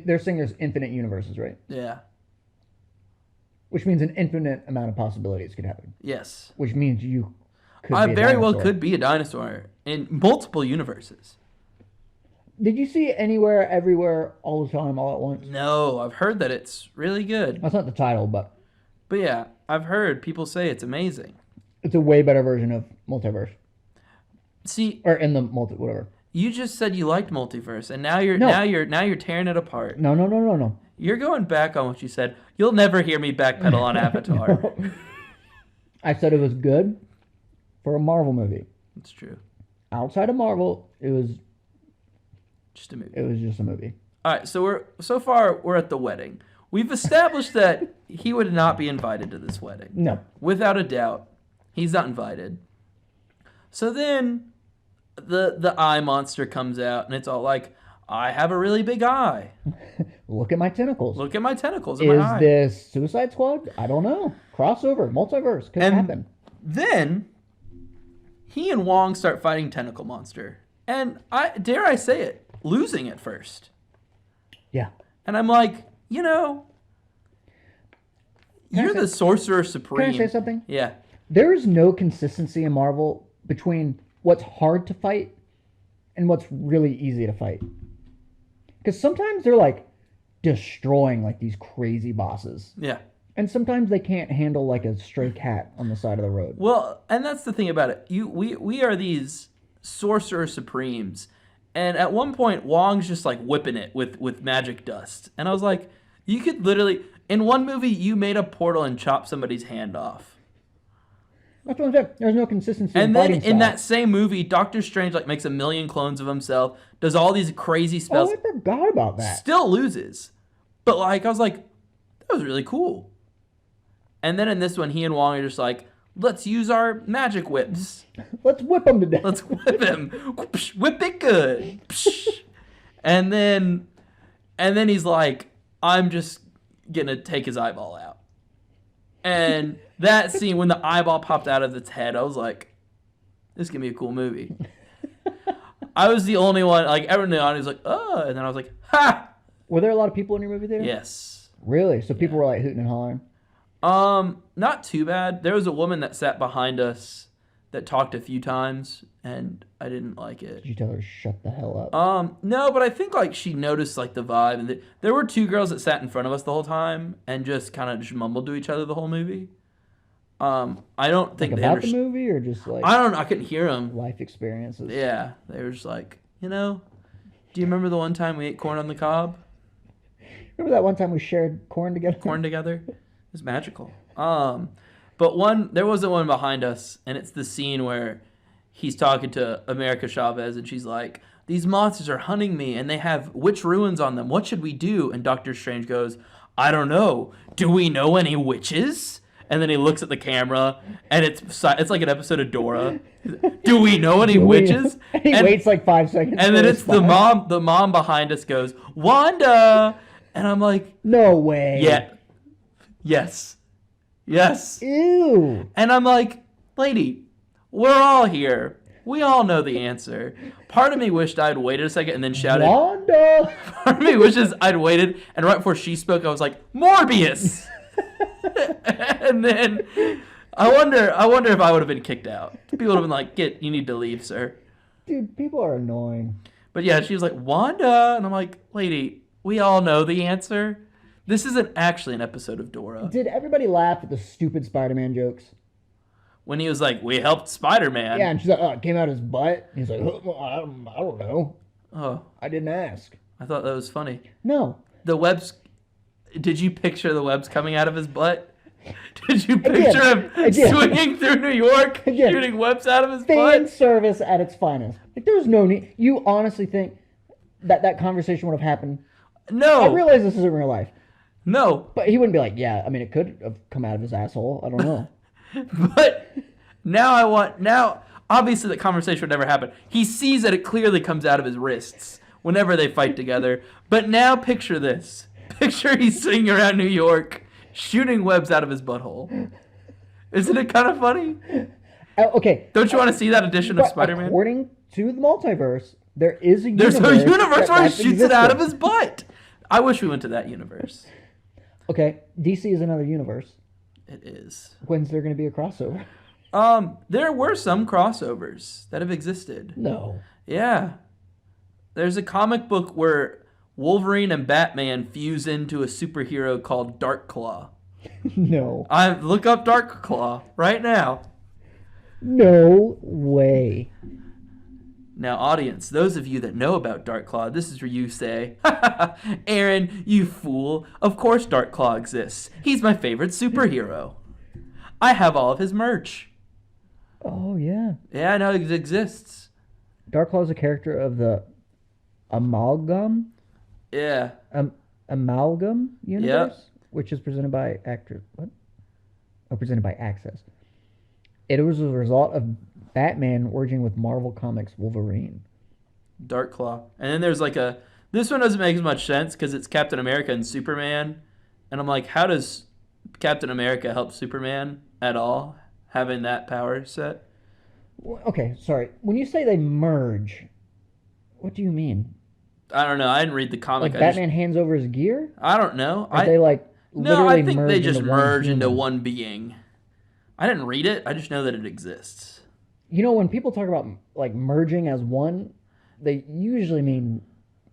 they're saying there's infinite universes, right? Yeah. Which means an infinite amount of possibilities could happen. Yes. Which means you could I be a very dinosaur. well could be a dinosaur in multiple universes. Did you see it anywhere, everywhere, all the time, all at once? No, I've heard that it's really good. That's not the title, but yeah, I've heard people say it's amazing. it's a way better version of Multiverse. See, or in the whatever. You just said you liked Multiverse, and now you're tearing it apart. No. You're going back on what you said. You'll never hear me backpedal on Avatar. No. I said it was good for a Marvel movie. That's true. Outside of Marvel, it was just a movie. It was just a movie. All right, so far we're at the wedding. We've established that he would not be invited to this wedding. No. Without a doubt, he's not invited. So then the eye monster comes out, and it's all like, I have a really big eye. Look at my tentacles. Look at my tentacles in my eye. Is this Suicide Squad? I don't know. Crossover, multiverse, could happen. Then he and Wong start fighting Tentacle Monster. And dare I say it, losing at first. Yeah. And I'm like, you're the Sorcerer Supreme. Can I say something? Yeah. There is no consistency in Marvel between what's hard to fight and what's really easy to fight. Because sometimes they're like destroying like these crazy bosses. Yeah. And sometimes they can't handle like a stray cat on the side of the road. Well, and that's the thing about it. We are these Sorcerer Supremes. And at one point, Wong's just like whipping it with magic dust. And I was like, you could literally... In one movie, you made a portal and chopped somebody's hand off. That's what I'm saying. There's no consistency in fighting style. In that same movie, Doctor Strange like makes a million clones of himself, does all these crazy spells. Oh, I forgot about that. Still loses. But like, I was like, that was really cool. And then in this one, he and Wong are just like, let's use our magic whips. Let's whip him to death. Let's whip him. Whip it good. And then he's like, I'm just gonna take his eyeball out. And that scene, when the eyeball popped out of its head, I was like, this is gonna be a cool movie. I was the only one, like, everyone in the audience was like, oh, and then I was like, ha! Were there a lot of people in your movie theater? Yes. Really? So people were like hooting and hollering? Not too bad. There was a woman that sat behind us that talked a few times, and I didn't like it. Did you tell her to shut the hell up? No, but I think like she noticed like the vibe, and there were two girls that sat in front of us the whole time and just kind of just mumbled to each other the whole movie. I don't think like they about the movie or just like I don't know. I couldn't hear them. Life experiences. Yeah, they were just like, do you remember the one time we ate corn on the cob? Remember that one time we shared corn together? It was magical. But there was one behind us, and it's the scene where he's talking to America Chavez, and she's like, these monsters are hunting me, and they have witch ruins on them. What should we do? And Doctor Strange goes, I don't know. Do we know any witches? and then he looks at the camera, and it's like an episode of Dora. Do we know any witches? He waits like 5 seconds. And then it's the mom. The mom behind us goes, Wanda, and I'm like, no way. Yeah. Yes. Ew. And I'm like, lady, we're all here. We all know the answer. Part of me wished I'd waited a second and then shouted, Wanda. Part of me wishes I'd waited, and right before she spoke, I was like, Morbius. And then I wonder if I would have been kicked out. People would have been like, you need to leave, sir. Dude, people are annoying. But yeah, she was like, Wanda, and I'm like, lady, we all know the answer. This isn't actually an episode of Dora. Did everybody laugh at the stupid Spider-Man jokes? When he was like, we helped Spider-Man. Yeah, and she's like, oh, it came out his butt. He's like, oh, I don't know. Oh. I didn't ask. I thought that was funny. No. The webs... Did you picture the webs coming out of his butt? Did you picture him swinging through New York, shooting webs out of his butt? Fan service at its finest. Like, there's no need. You honestly think that conversation would have happened? No. I realize this isn't real life. No. But he wouldn't be like, yeah, I mean, it could have come out of his asshole. I don't know. But now, obviously that conversation would never happen. He sees that it clearly comes out of his wrists whenever they fight together. But now picture this. Picture he's swinging around New York, shooting webs out of his butthole. Isn't it kind of funny? Okay. Don't you want to see that edition of Spider-Man? According to the multiverse, there is a universe. There's a universe where he shoots it out of his butt. I wish we went to that universe. Okay, DC is another universe. It is. When's there going to be a crossover? There were some crossovers that have existed. No. Yeah. There's a comic book where Wolverine and Batman fuse into a superhero called Darkclaw. No. Look up Darkclaw right now. No way. Now, audience, those of you that know about Darkclaw, this is where you say, Aaron, you fool. Of course Darkclaw exists. He's my favorite superhero. I have all of his merch. Oh, yeah. Yeah, I know it exists. Darkclaw is a character of the Amalgam? Yeah. Amalgam universe? Yep. Which is presented by presented by Access. It was a result of Batman merging with Marvel Comics Wolverine. Darkclaw. And then there's like this one doesn't make as much sense because it's Captain America and Superman. And I'm like, how does Captain America help Superman at all, having that power set? Okay, sorry. When you say they merge, what do you mean? I don't know. I didn't read the comic. Like Batman hands over his gear? I don't know. Or they like literally No, I think they just into merge into one being. I didn't read it. I just know that it exists. You know, when people talk about like merging as one, they usually mean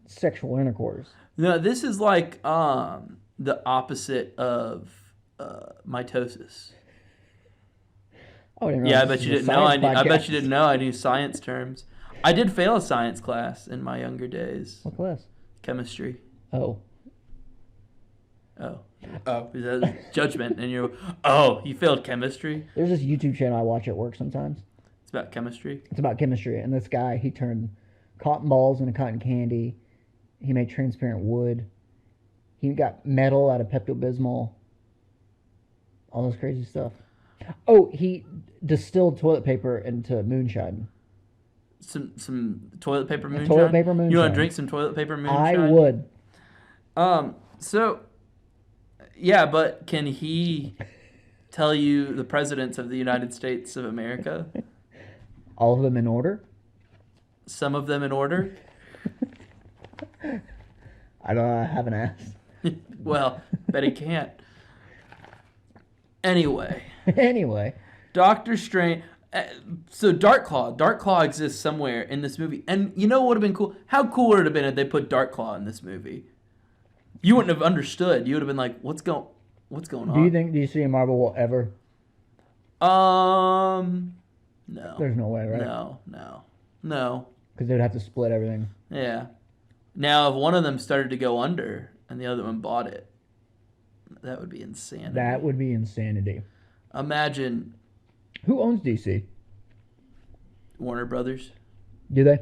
sexual intercourse. No, this is like the opposite of mitosis. Oh, I didn't know. Yeah, I bet you didn't know. I bet you didn't know. I knew science terms. I did fail a science class in my younger days. What class? Chemistry. Oh. That's judgment, and you failed chemistry. There's this YouTube channel I watch at work sometimes. It's about chemistry. It's about chemistry, and this guy, he turned cotton balls into cotton candy. He made transparent wood. He got metal out of Pepto-Bismol. All this crazy stuff. Oh, he distilled toilet paper into moonshine. Some toilet paper moonshine? Toilet paper moonshine. You want to drink some toilet paper moonshine? I would. So, yeah, but can he tell you the presidents of the United States of America? All of them in order? Some of them in order? I don't know. I haven't asked. Well, bet he can't. Anyway. Doctor Strange. So Darkclaw exists somewhere in this movie. And you know what would have been cool? How cool would it have been if they put Darkclaw in this movie? You wouldn't have understood. You would have been like, what's going on? Do you see a Marvel will ever? No. There's no way, right? No. Because they'd have to split everything. Yeah. Now, if one of them started to go under and the other one bought it, that would be insanity. Imagine. Who owns DC? Warner Brothers. Do they?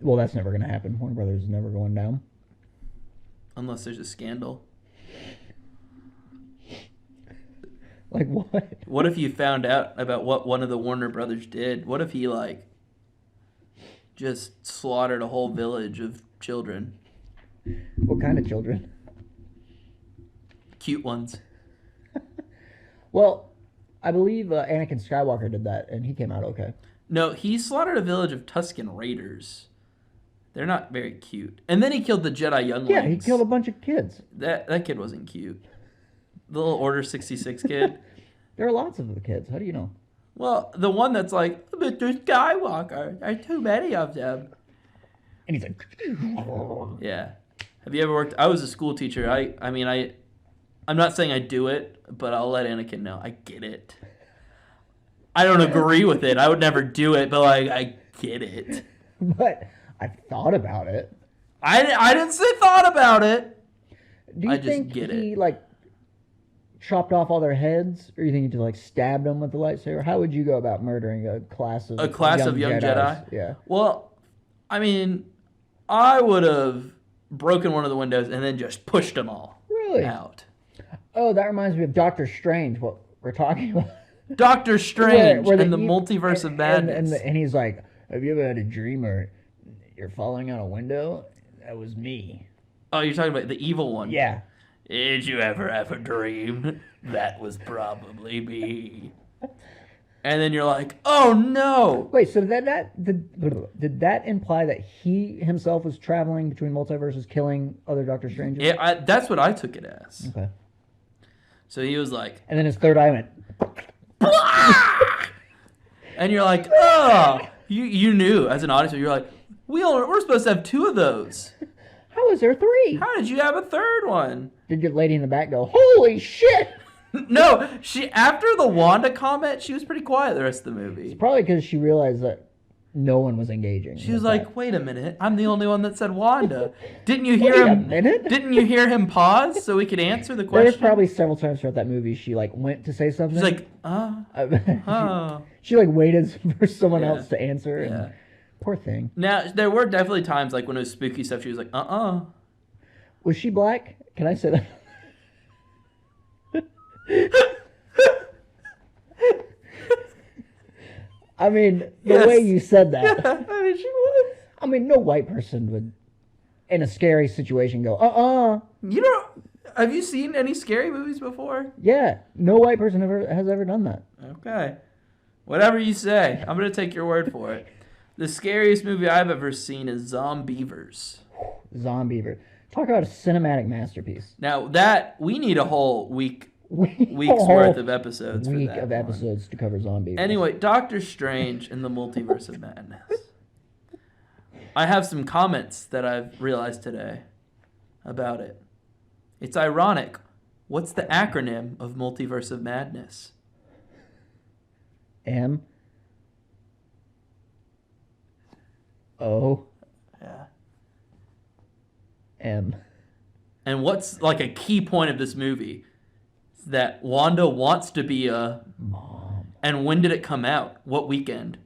Well, that's never going to happen. Warner Brothers is never going down. Unless there's a scandal. Like what? What if you found out about what one of the Warner brothers did? What if he like just slaughtered a whole village of children? What kind of children? Cute ones. Well, I believe Anakin Skywalker did that, and he came out okay. No, he slaughtered a village of Tusken Raiders. They're not very cute. And then he killed the Jedi younglings. Yeah, he killed a bunch of kids. That kid wasn't cute. The little Order 66 kid. There are lots of the kids. How do you know? Well, the one that's like, Mr. Skywalker, there's too many of them. And he's like... Yeah. Have you ever worked... I was a school teacher. I'm not saying I do it, but I'll let Anakin know. I get it. I don't agree with it. I would never do it, but like, I get it. But I've thought about it. I didn't say thought about it. Do you think he like chopped off all their heads, or you think he just like stabbed them with the lightsaber? How would you go about murdering a class of young Jedi? Yeah. Well, I mean, I would have broken one of the windows and then just pushed them all out. Oh, that reminds me of Doctor Strange. What we're talking about. Doctor Strange and the Multiverse of Madness. And he's like, have you ever had a dream where you're falling out a window? That was me. Oh, you're talking about the evil one? Yeah. Did you ever have a dream? That was probably me. And then you're like, oh no! Wait, so did that imply that he himself was traveling between multiverses, killing other Doctor Stranges? Yeah, that's what I took it as. Okay. So he was like... And then his third eye went... And you're like, oh! You knew as an audience, you're like, we're supposed to have 2 of those. How is there 3? How did you have a third one? Did your lady in the back go, holy shit? No, after the Wanda comment, she was pretty quiet the rest of the movie. It's probably because she realized that no one was engaging. She was like, wait a minute, I'm the only one that said Wanda. Didn't you hear him? Didn't you hear him pause so we could answer the question? There's probably several times throughout that movie she like went to say something. She's like, she like waited for someone else to answer. And yeah. Poor thing. Now, there were definitely times like when it was spooky stuff, she was like, Was she black? Can I say that? I mean, the way you said that. Yeah, I mean, she was. I mean, no white person would, in a scary situation, go, You know, have you seen any scary movies before? Yeah, no white person has ever done that. Okay. Whatever you say. I'm going to take your word for it. The scariest movie I've ever seen is Zombievers. Zombievers. Talk about a cinematic masterpiece. Now, we need a whole week's worth of episodes for that. Episodes to cover Zombievers. Anyway, Doctor Strange and the Multiverse of Madness. I have some comments that I've realized today about it. It's ironic. What's the acronym of Multiverse of Madness? M-O. Yeah. M. And what's like a key point of this movie? Is that Wanda wants to be a mom. And when did it come out? What weekend?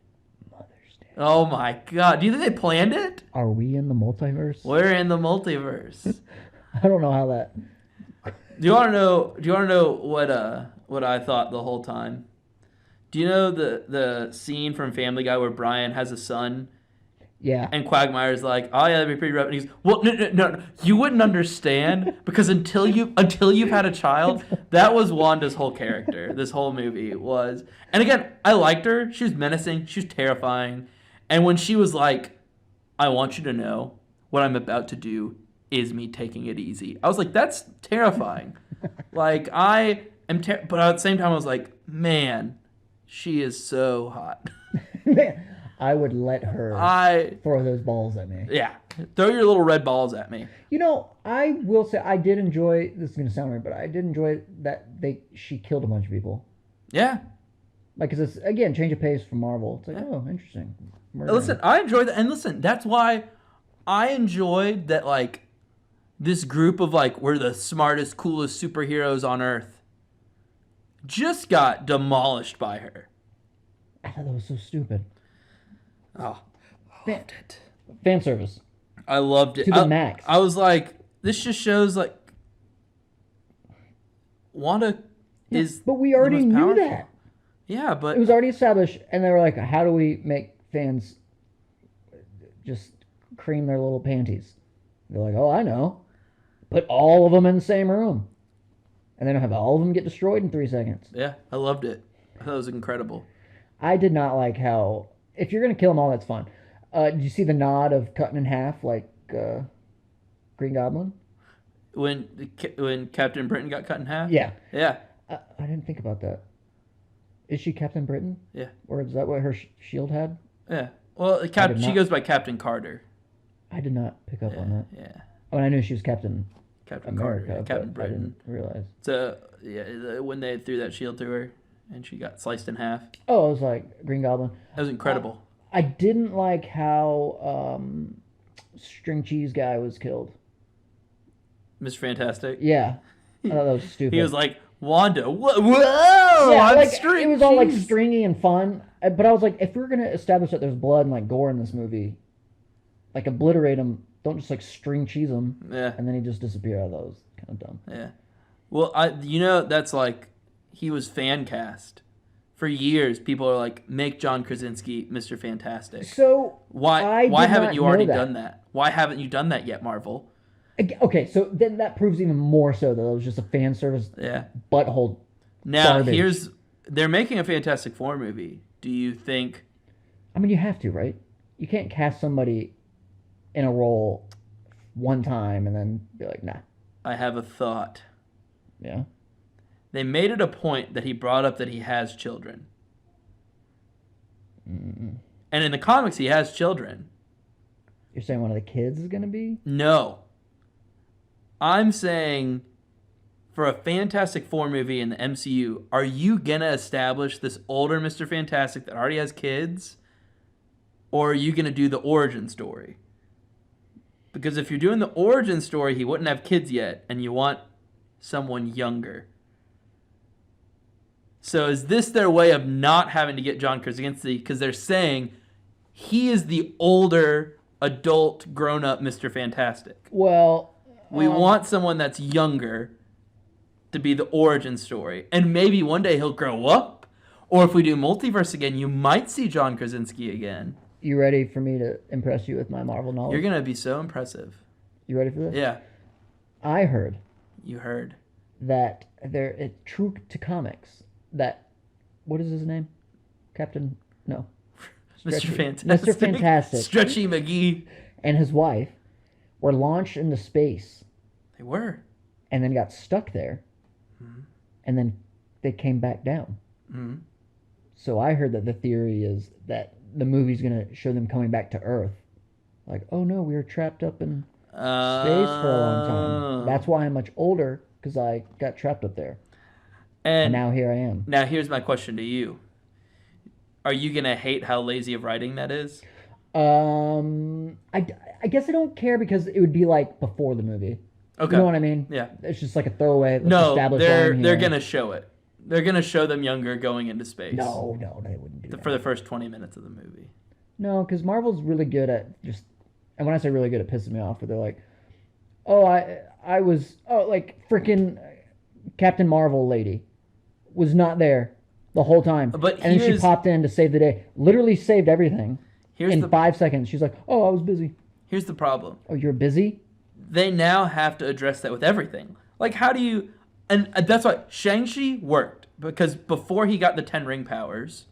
Mother's Day. Oh my God. Do you think they planned it? Are we in the multiverse? We're in the multiverse. I don't know how that... Do you want to know what I thought the whole time? Do you know the scene from Family Guy where Brian has a son? Yeah. And Quagmire's like, oh yeah, that'd be pretty rough. And he's, well, no, you wouldn't understand because until you've had a child, that was Wanda's whole character. This whole movie was. And again, I liked her. She was menacing. She was terrifying. And when she was like, I want you to know what I'm about to do is me taking it easy. I was like, that's terrifying. Like, I am but at the same time, I was like, man, she is so hot. Man, I would let her throw those balls at me. Yeah. Throw your little red balls at me. You know, I will say I did enjoy, this is going to sound weird, but I did enjoy that she killed a bunch of people. Yeah. Like, because it's, again, change of pace from Marvel. It's like, oh, interesting. Listen, I enjoyed that. And listen, that's why I enjoyed that, like, this group of, like, we're the smartest, coolest superheroes on Earth just got demolished by her. I thought that was so stupid. Oh, I loved it. Fan service. I loved it. To the max. I was like, this just shows, like, Wanda is but we already the most knew powerful. that. Yeah, but It was already established, and they were like, how do we make fans just cream their little panties? They're like, oh, I know. Put all of them in the same room. And then have all of them get destroyed in 3 seconds. Yeah, I loved it. I thought it was incredible. I did not like how, if you're going to kill them all, that's fine. Did you see the nod of cutting in half like Green Goblin? When Captain Britain got cut in half? Yeah. Yeah. I didn't think about that. Is she Captain Britain? Yeah. Or is that what her shield had? Yeah. Well, she goes by Captain Carter. I did not pick up on that. Yeah. I mean, I knew she was Captain Carter, America, yeah, Captain Britain. I didn't realize. So, yeah, when they threw that shield through her and she got sliced in half. Oh, it was like Green Goblin. That was incredible. I didn't like how String Cheese guy was killed. Mr. Fantastic? Yeah. I thought that was stupid. He was like, Wanda, whoa, yeah, I'm like, string it was all like cheese. stringy and fun. But I was like, if we're going to establish that there's blood and like gore in this movie, like obliterate him. Don't just like string cheese him. Yeah. And then he just disappeared. I thought it was kind of dumb. Yeah. Well, that's like, he was fan cast. For years, people are like, make John Krasinski Mr. Fantastic. So why haven't you already done that? Why haven't you done that yet, Marvel? Okay, so then that proves even more so that it was just a fan service butthole. Now, garbage. they're making a Fantastic Four movie. Do you think... I mean, you have to, right? You can't cast somebody in a role one time and then be like, nah. I have a thought. Yeah? They made it a point that he brought up that he has children. Mm-mm. And in the comics, he has children. You're saying one of the kids is going to be? No. I'm saying for a Fantastic Four movie in the MCU, are you going to establish this older Mr. Fantastic that already has kids? Or are you going to do the origin story? Because if you're doing the origin story, he wouldn't have kids yet, and you want someone younger. So is this their way of not having to get John Krasinski? Because they're saying he is the older, adult, grown-up Mr. Fantastic. Well... We want someone that's younger to be the origin story. And maybe one day he'll grow up. Or if we do Multiverse again, you might see John Krasinski again. You ready for me to impress you with my Marvel knowledge? You're going to be so impressive. You ready for this? Yeah. I heard. You heard. That it's true to comics that... What is his name? Captain... No. Mr. Fantastic. Mr. Fantastic. Stretchy McGee. And his wife were launched into space. They were. And then got stuck there. Mm-hmm. And then they came back down. Mm-hmm. So I heard that the theory is that the movie's going to show them coming back to Earth. Like, oh no, we were trapped up in space for a long time. That's why I'm much older, because I got trapped up there. And now here I am. Now here's my question to you. Are you going to hate how lazy of writing that is? I guess I don't care because it would be like before the movie. Okay. You know what I mean? Yeah. It's just like a throwaway. No, they're going to show it. They're going to show them younger going into space. No, they wouldn't do that. For the first 20 minutes of the movie. No, because Marvel's really good at just... And when I say really good, it pisses me off. Where they're like, like freaking Captain Marvel lady was not there the whole time. But and then she popped in to save the day. Literally saved everything in 5 seconds. She's like, oh, I was busy. Here's the problem. Oh, you're busy? They now have to address that with everything. Like, how do you... And that's why Shang-Chi worked. Because before he got the 10 ring powers,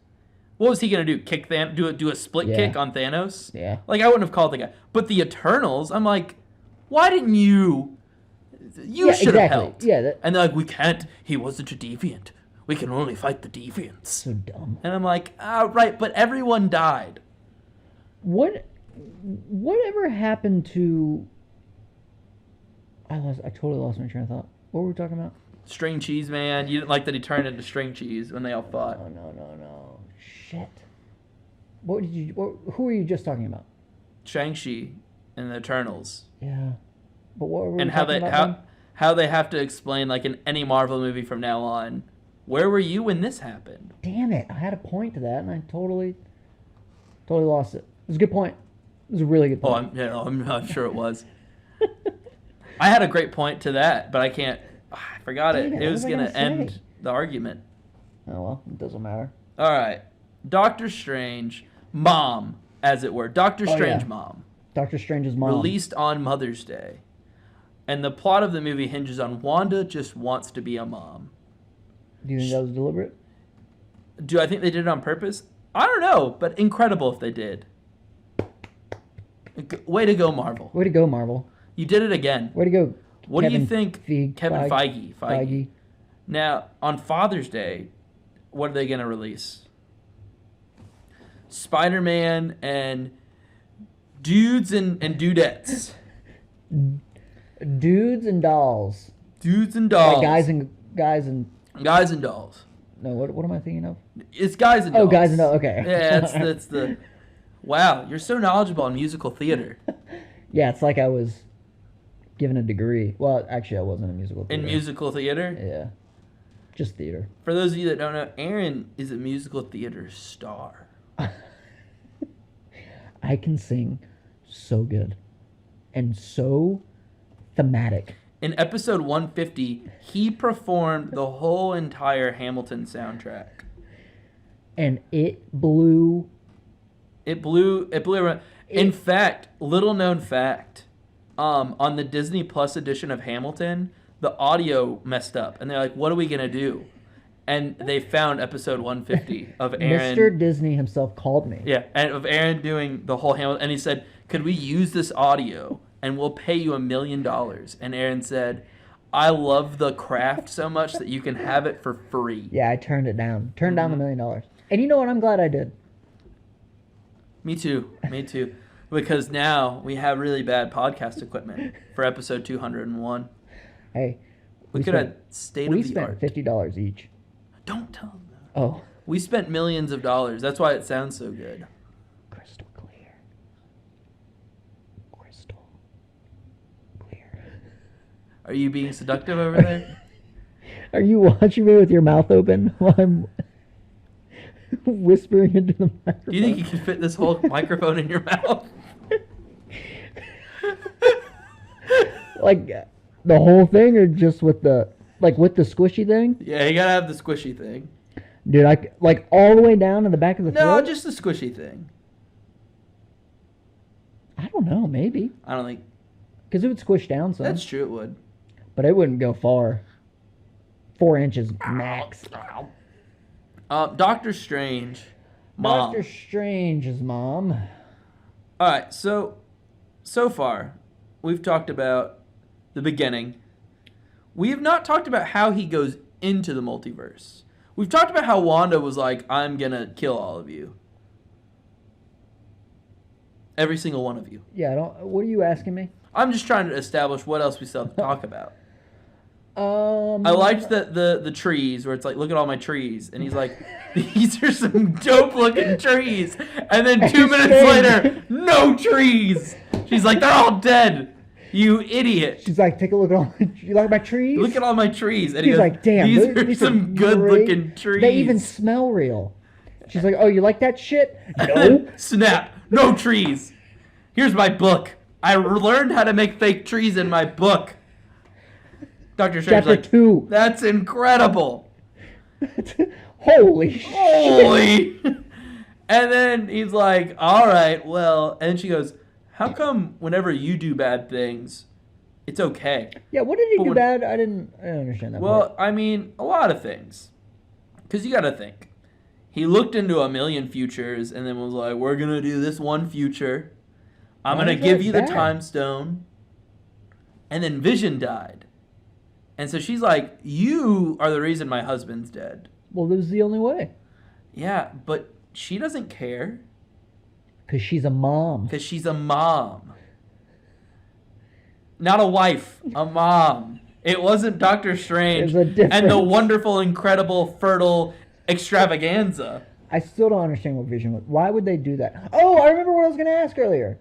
what was he going to do? Do a split kick on Thanos? Yeah. Like, I wouldn't have called the guy. But the Eternals, I'm like, why didn't you... You should have helped. Yeah, and they're like, we can't. He wasn't a deviant. We can only fight the deviants. So dumb. And I'm like, right, but everyone died. Whatever happened to... I totally lost my train of thought. What were we talking about? String cheese, man. You didn't like that he turned into string cheese when they all fought. Oh, no. Shit. Who were you just talking about? Shang-Chi and the Eternals. Yeah. But what were we and talking about? How they have to explain, like in any Marvel movie from now on, where were you when this happened? Damn it. I had a point to that and I totally lost it. It was a good point. It was a really good point. I'm sure it was. I had a great point to that, but I can't. I forgot it. It was going to end. the argument. Oh, well, it doesn't matter. All right. Doctor Strange, mom, as it were. Doctor Strange, mom. Doctor Strange's mom. Released on Mother's Day. And the plot of the movie hinges on Wanda just wants to be a mom. Do you think that was deliberate? Do I think they did it on purpose? I don't know, but incredible if they did. Way to go, Marvel. Way to go, Marvel. You did it again. Way to go, What do you think, Kevin Feige? Now, on Father's Day, what are they going to release? Spider-Man and dudes and dudettes. Dudes and dolls. Dudes and dolls. Like guys and dolls. No, what am I thinking of? It's guys and dolls. Oh, guys and dolls. Okay. Yeah, that's the. Wow, you're so knowledgeable on musical theater. Yeah, it's like I was given a degree. Well, actually, I wasn't in musical theater. In musical theater? Yeah. Just theater. For those of you that don't know, Aaron is a musical theater star. I can sing so good and so thematic. In episode 150, he performed the whole entire Hamilton soundtrack. And it blew. It blew around. In fact, little known fact, on the Disney Plus edition of Hamilton, the audio messed up. And they're like, what are we going to do? And they found episode 150 of Aaron. Mr. Disney himself called me. Yeah, and of Aaron doing the whole Hamilton. And he said, could we use this audio and we'll pay you $1 million? And Aaron said, I love the craft so much that you can have it for free. Yeah, I turned it down. Turned down the $1 million. And you know what? I'm glad I did. Me too. Because now we have really bad podcast equipment for episode 201. Hey. We could have state of the art. We spent $50 each. Don't tell them that. Oh. We spent millions of dollars. That's why it sounds so good. Crystal clear. Crystal clear. Are you being seductive over there? Are you watching me with your mouth open while I'm whispering into the microphone? Do you think you can fit this whole microphone in your mouth? Like the whole thing, or just with the squishy thing? Yeah, you gotta have the squishy thing. Dude, like all the way down in the back of the throat? No, just the squishy thing. I don't know, maybe. I don't think. Because it would squish down some. That's true, it would. But it wouldn't go far. 4 inches max. Doctor Strange. Mom. Doctor Strange's mom. All right, so far, we've talked about the beginning. We have not talked about how he goes into the multiverse. We've talked about how Wanda was like, I'm going to kill all of you. Every single one of you. Yeah, what are you asking me? I'm just trying to establish what else we still have to talk about. I liked the trees, where it's like, look at all my trees. And he's like, these are some dope-looking trees. And then 2 minutes later, no trees. She's like, they're all dead. You idiot. She's like, take a look at all you like my trees? Look at all my trees. And he's goes, like, damn, these are some good-looking trees. They even smell real. She's like, oh, you like that shit? No. Snap. No trees. Here's my book. I learned how to make fake trees in my book. Dr. Strange Chapter 2. That's incredible. Holy shit. And then he's like, all right, well, and she goes, how come whenever you do bad things, it's okay? Yeah, what did he do bad? I didn't understand that. Well, I mean, a lot of things. Because you got to think. He looked into a million futures and then was like, we're going to do this one future. I'm going to give you the time stone. And then Vision died. And so she's like, you are the reason my husband's dead. Well, this is the only way. Yeah, but she doesn't care. Because she's a mom. Because she's a mom. Not a wife, a mom. It wasn't Doctor Strange There's a difference. and the wonderful, incredible, fertile extravaganza. I still don't understand what Vision was. Why would they do that? Oh, I remember what I was going to ask earlier.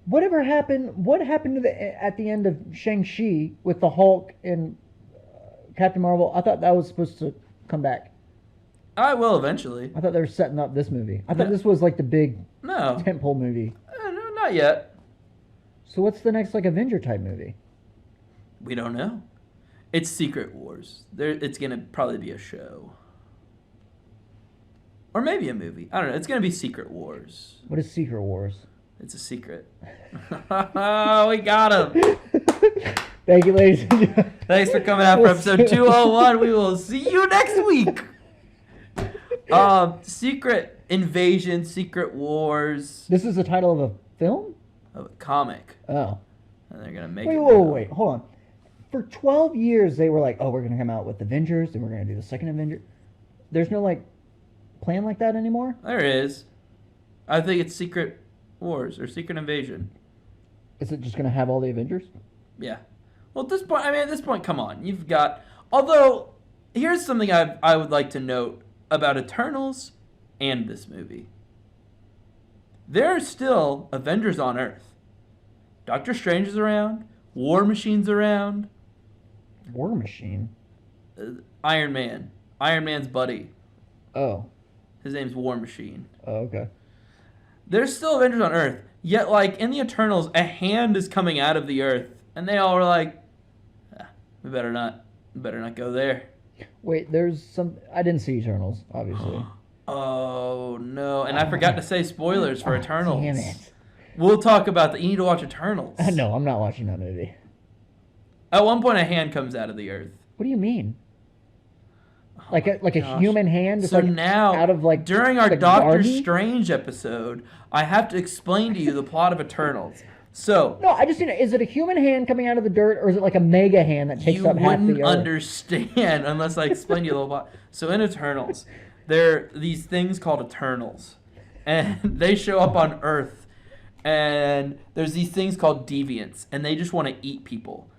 What happened to at the end of Shang-Chi with the Hulk and Captain Marvel? I thought that was supposed to come back. I will eventually. I thought they were setting up this movie. I thought this was like the big tentpole movie. No, not yet. So what's the next like Avenger type movie? We don't know. It's Secret Wars. It's going to probably be a show. Or maybe a movie. I don't know. It's going to be Secret Wars. What is Secret Wars? It's a secret. Oh, we got him. Thank you, ladies and gentlemen. Thanks for coming out for episode 201. We will see you next week. Secret Invasion, Secret Wars. This is the title of a film? Of a comic. Oh. And they're going to make Wait. Hold on. For 12 years, they were like, oh, we're going to come out with Avengers, and we're going to do the second Avenger. There's no, plan like that anymore? There is. I think it's Secret Wars or Secret Invasion. Is it just going to have all the Avengers? Yeah. Well, at this point, come on. You've got... Although, here's something I would like to note about Eternals and this movie. There are still Avengers on Earth. Doctor Strange is around. War Machine's around. War Machine? Iron Man. Iron Man's buddy. Oh. His name's War Machine. Oh, okay. There's still Avengers on Earth. Yet, in the Eternals, a hand is coming out of the Earth. And they all were like, we better not go there. Wait, there's some... I didn't see Eternals, obviously. Oh, no. And I forgot to say spoilers for Eternals. Damn it. We'll talk about that. You need to watch Eternals. No, I'm not watching that movie. At one point, a hand comes out of the Earth. What do you mean? Like a Gosh. human hand? So now, out of during our Doctor garden? Strange episode, I have to explain to you the plot of Eternals. So no, I just need to, is it a human hand coming out of the dirt, or is it like a mega hand that takes up half the earth? You wouldn't understand unless I explained to you a little plot. So in Eternals, there are these things called Eternals, and they show up on Earth, and there's these things called deviants, and they just want to eat people.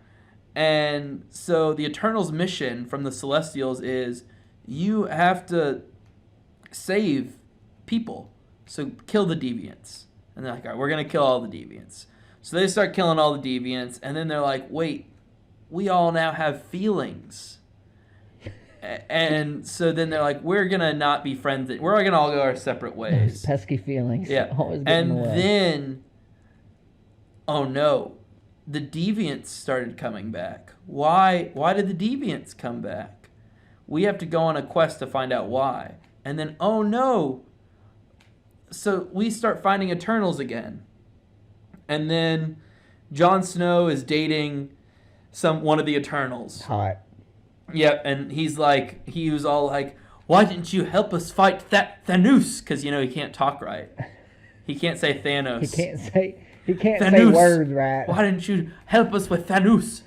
And so the Eternals' mission from the Celestials is you have to save people. So kill the deviants. And they're like, all right, we're going to kill all the deviants. So they start killing all the deviants, and then they're like, wait, we all now have feelings. And so then they're like, we're going to not be friends. We're going to all go our separate ways. Those pesky feelings. Yeah. Always And away. then, oh no, the deviants started coming back. Why did the deviants come back? We have to go on a quest to find out why. And then, oh no. So we start finding Eternals again. And then Jon Snow is dating one of the Eternals. Hot. Yep, and he was all like, why didn't you help us fight Thanos? Because, he can't talk right. He can't say Thanos. He can't Thanos. say words right. Why didn't you help us with Thanos?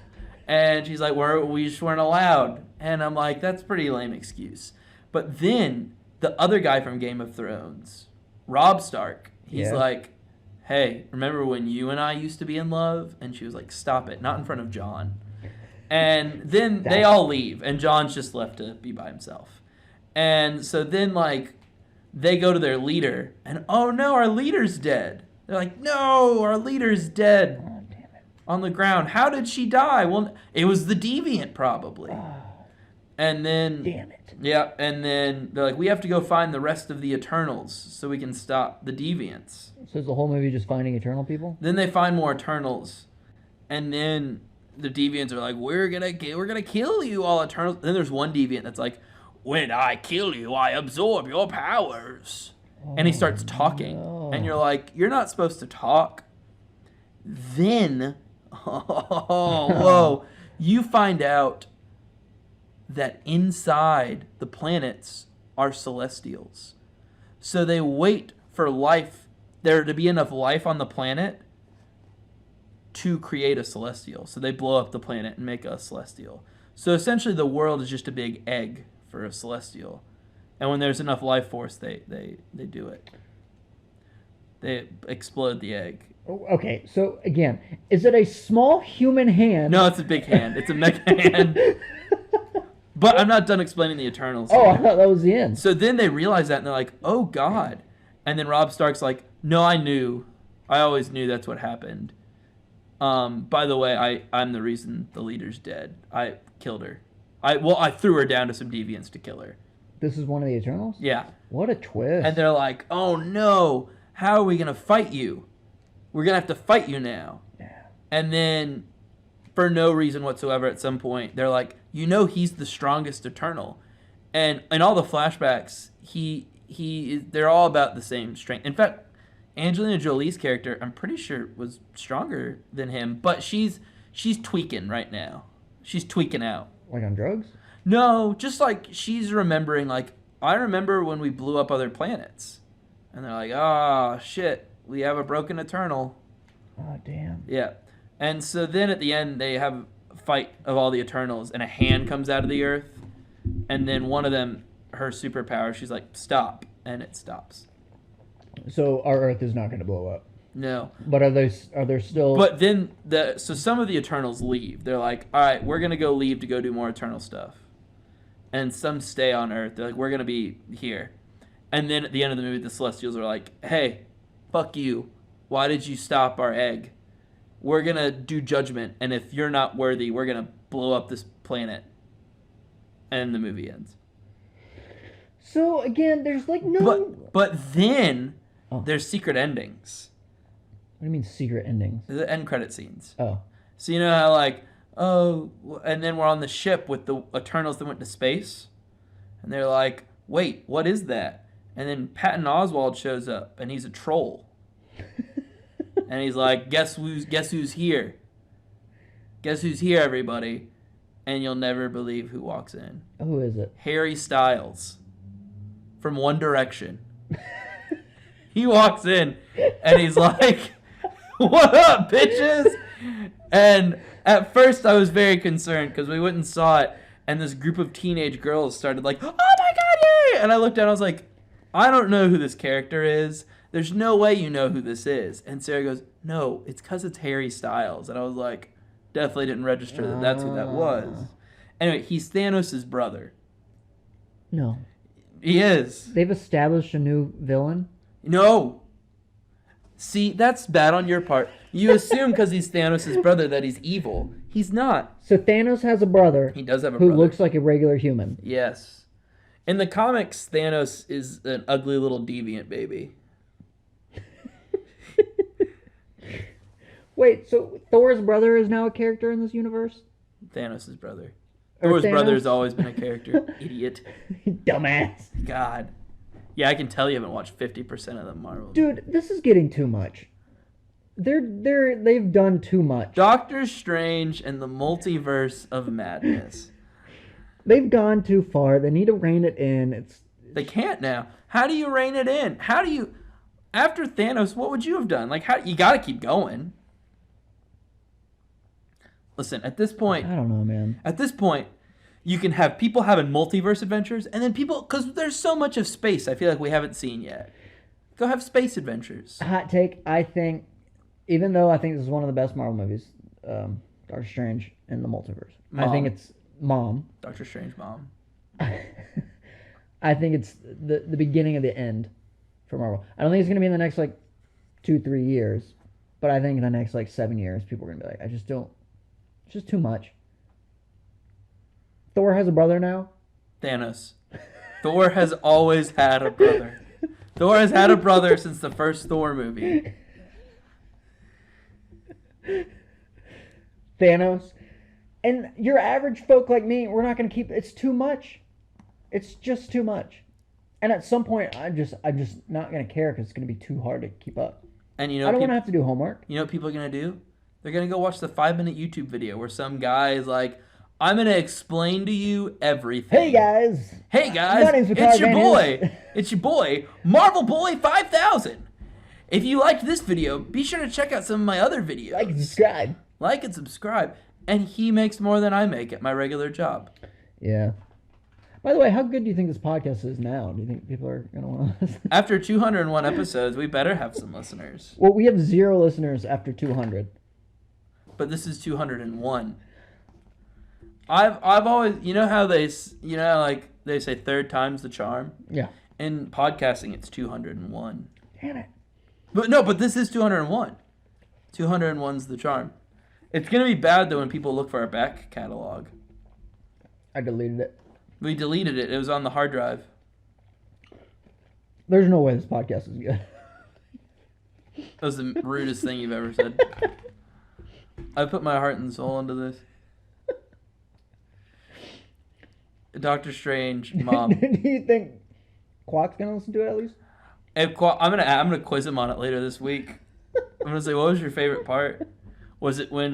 And she's like, we just weren't allowed. And I'm like, that's a pretty lame excuse. But then the other guy from Game of Thrones, Robb Stark, he's like, hey, remember when you and I used to be in love? And she was like, stop it, not in front of Jon. And then they all leave, and Jon's just left to be by himself. And so then, they go to their leader, and oh no, our leader's dead. They're like, no, our leader's dead. Oh, damn it. On the ground. How did she die? Well, it was the deviant, probably. And then... Damn it. Yeah, and then they're like, we have to go find the rest of the Eternals so we can stop the deviants. So is the whole movie just finding Eternal people? Then they find more Eternals. And then the deviants are like, we're gonna kill you all Eternals. And then there's one deviant that's like, when I kill you, I absorb your powers. And he starts talking. No. And you're like, you're not supposed to talk. Then, whoa, you find out that inside the planets are celestials. So they wait for there to be enough life on the planet to create a celestial. So they blow up the planet and make a celestial. So essentially the world is just a big egg for a celestial. And when there's enough life force, they do it. They explode the egg. Okay, so again, is it a small human hand? No, it's a big hand. It's a mega hand. But I'm not done explaining the Eternals. Oh, I thought that was the end. So then they realize that, and they're like, oh, God. And then Robb Stark's like, no, I knew. I always knew that's what happened. By the way, I'm the reason the leader's dead. I killed her. I threw her down to some deviants to kill her. This is one of the Eternals? Yeah. What a twist. And they're like, oh, no. How are we going to fight you? We're going to have to fight you now. Yeah. And then for no reason whatsoever at some point, they're like, he's the strongest Eternal. And in all the flashbacks, they're all about the same strength. In fact, Angelina Jolie's character, I'm pretty sure, was stronger than him, but she's tweaking right now. She's tweaking out. Like on drugs? No, just like she's remembering, like, I remember when we blew up other planets. And they're like, oh, shit, we have a broken Eternal. Oh, damn. Yeah. And so then at the end, they have a fight of all the Eternals, and a hand comes out of the earth. And then one of them, her superpower, she's like, stop. And it stops. So our Earth is not going to blow up. No. But are there still... But then, so some of the Eternals leave. They're like, all right, we're going to go leave to go do more Eternal stuff. And some stay on Earth. They're like, we're going to be here. And then at the end of the movie, the Celestials are like, hey, fuck you. Why did you stop our egg? We're going to do judgment. And if you're not worthy, we're going to blow up this planet. And the movie ends. So, again, there's like no... But then, there's secret endings. What do you mean secret endings? The end credit scenes. Oh. So you know how like, and then we're on the ship with the Eternals that went to space. And they're like, wait, what is that? And then Patton Oswalt shows up, and he's a troll. And he's like, guess who's here? Guess who's here, everybody? And you'll never believe who walks in. Who is it? Harry Styles. From One Direction. He walks in, and he's like, what up, bitches? And at first I was very concerned because we went and saw it, and this group of teenage girls started like, oh my god, yay! And I looked down, I was like, I don't know who this character is. There's no way you know who this is. And Sarah goes, no, it's because it's Harry Styles. And I was like, definitely didn't register that that's who that was. Anyway, he's Thanos' brother. No. He is. They've established a new villain? No. See, that's bad on your part. You assume because he's Thanos' brother that he's evil. He's not. So Thanos has a brother. He does have a brother. Who looks like a regular human. Yes. In the comics, Thanos is an ugly little deviant baby. Wait, so Thor's brother is now a character in this universe? Thanos' brother. Thor's brother has always been a character. Idiot. Dumbass. God. Yeah, I can tell you haven't watched 50% of the Marvel. Dude, this is getting too much. They've done too much. Doctor Strange and the Multiverse of Madness. They've gone too far. They need to rein it in. They can't now. How do you rein it in? How do you... After Thanos, what would you have done? Like, you got to keep going. Listen, at this point... I don't know, man. At this point, you can have people having multiverse adventures, and then people... Because there's so much of space I feel like we haven't seen yet. Go have space adventures. Hot take, I think... Even though I think this is one of the best Marvel movies, Doctor Strange and the Multiverse. Mom. I think it's Mom. Doctor Strange Mom. I think it's the beginning of the end for Marvel. I don't think it's going to be in the next, 2-3 years. But I think in the next, 7 years, people are going to be like, I just don't... It's just too much. Thor has a brother now? Thanos. Thor has always had a brother. Thor has had a brother since the first Thor movie. Thanos. And your average folk like me, we're not going to keep... It's too much. It's just too much. And at some point, I'm just not going to care because it's going to be too hard to keep up. And I don't want to have to do homework. You know what people are going to do? They're going to go watch the 5-minute YouTube video where some guy is like, I'm going to explain to you everything. Hey, guys. Hey, guys. My name's It's your boy. It's your boy, Marvel Boy 5000. If you liked this video, be sure to check out some of my other videos. Like and subscribe. Like and subscribe. And he makes more than I make at my regular job. Yeah. By the way, how good do you think this podcast is now? Do you think people are going to want to listen? After 201 episodes, we better have some listeners. Well, we have 0 listeners after 200. But this is 201. I've always, you know how they say third time's the charm? Yeah. In podcasting, it's 201. Damn it. But this is 201. 201's the charm. It's going to be bad, though, when people look for our back catalog. I deleted it. We deleted it. It was on the hard drive. There's no way this podcast is good. That was the rudest thing you've ever said. I put my heart and soul into this. Doctor Strange, Mom. Do you think Quack's gonna listen to it at least? I'm gonna quiz him on it later this week. I'm gonna say, what was your favorite part? Was it when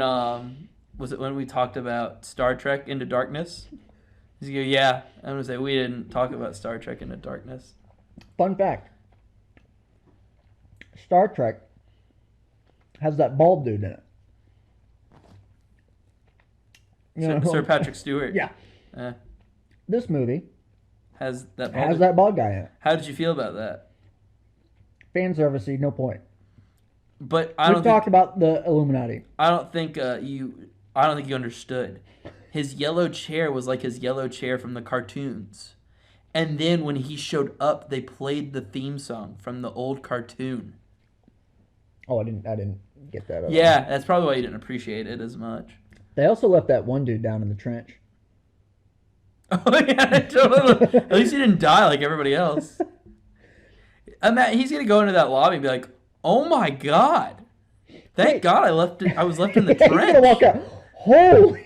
we talked about Star Trek Into Darkness? He's gonna go, yeah. I'm gonna say we didn't talk about Star Trek Into Darkness. Fun fact: Star Trek has that bald dude in it. Sir Patrick Stewart. Yeah. This movie has that bald guy in it. How did you feel about that? Fan servicey, no point. But We've talked about the Illuminati. I don't think you understood. His yellow chair was like his yellow chair from the cartoons. And then when he showed up, they played the theme song from the old cartoon. Oh, I didn't get that. Yeah, that's probably why you didn't appreciate it as much. They also left that one dude down in the trench. Oh yeah, totally. At least he didn't die like everybody else. He's gonna go into that lobby and be like, "Oh my god, thank God I was left in the trench." He's gonna walk out. Holy.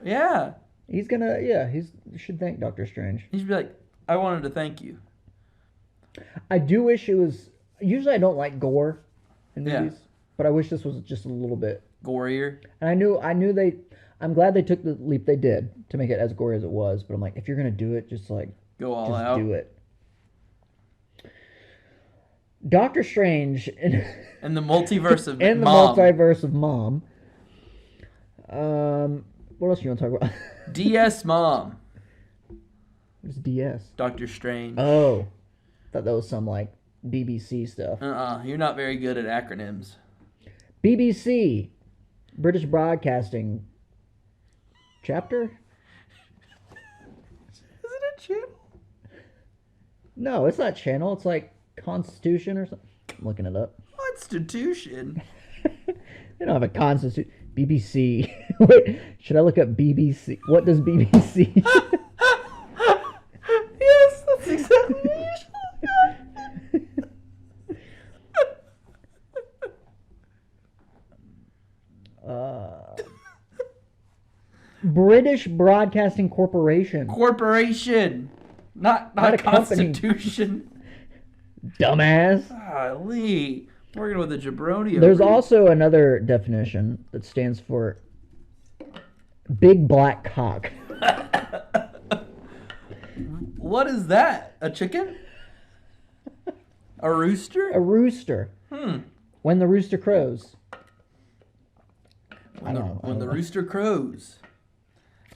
Yeah. He's gonna. Yeah, he should thank Doctor Strange. He should be like, "I wanted to thank you." I do wish it was. Usually, I don't like gore in movies, but I wish this was just a little bit gorier. And I knew they. I'm glad they took the leap they did to make it as gory as it was. But I'm like, if you're gonna do it, just like go all out. Do it. Doctor Strange in the multiverse of in Mom. The multiverse of Mom. What else you want to talk about? DS Mom. What's DS? Doctor Strange. Oh, thought that was some like BBC stuff. You're not very good at acronyms. BBC, British Broadcasting. Chapter? Is it a channel? No, it's not channel. It's like Constitution or something. I'm looking it up. Constitution? They don't have a constitution. BBC. Wait, should I look up BBC? What does BBC? Yes, that's exactly what you should British Broadcasting Corporation. Corporation. Not a constitution. Dumbass. Lee. Working with a jabroni. There's also another definition that stands for big black cock. What is that? A chicken? A rooster? A rooster. When the rooster crows. When the rooster crows.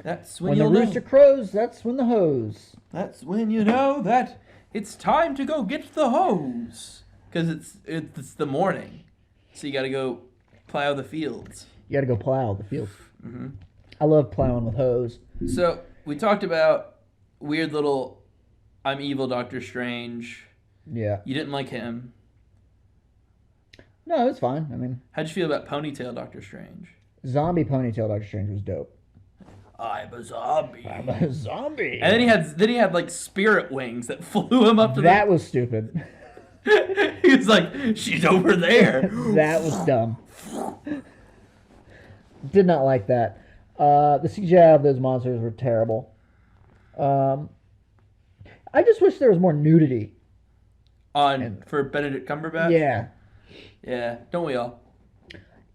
That's when the rooster crows, that's when the hose. That's when you know that it's time to go get the hose. Because it's the morning. So you got to go plow the fields. You got to go plow the fields. Mm-hmm. I love plowing with hose. So we talked about weird little I'm evil Doctor Strange. Yeah. You didn't like him. No, it's fine. I mean, how'd you feel about Ponytail Doctor Strange? Zombie Ponytail Doctor Strange was dope. I'm a zombie. I'm a zombie. And then he had like spirit wings that flew him up to That was stupid. He was like, she's over there. That was dumb. Did not like that. The CGI of those monsters were terrible. I just wish there was more nudity. For Benedict Cumberbatch? Yeah. Yeah, don't we all?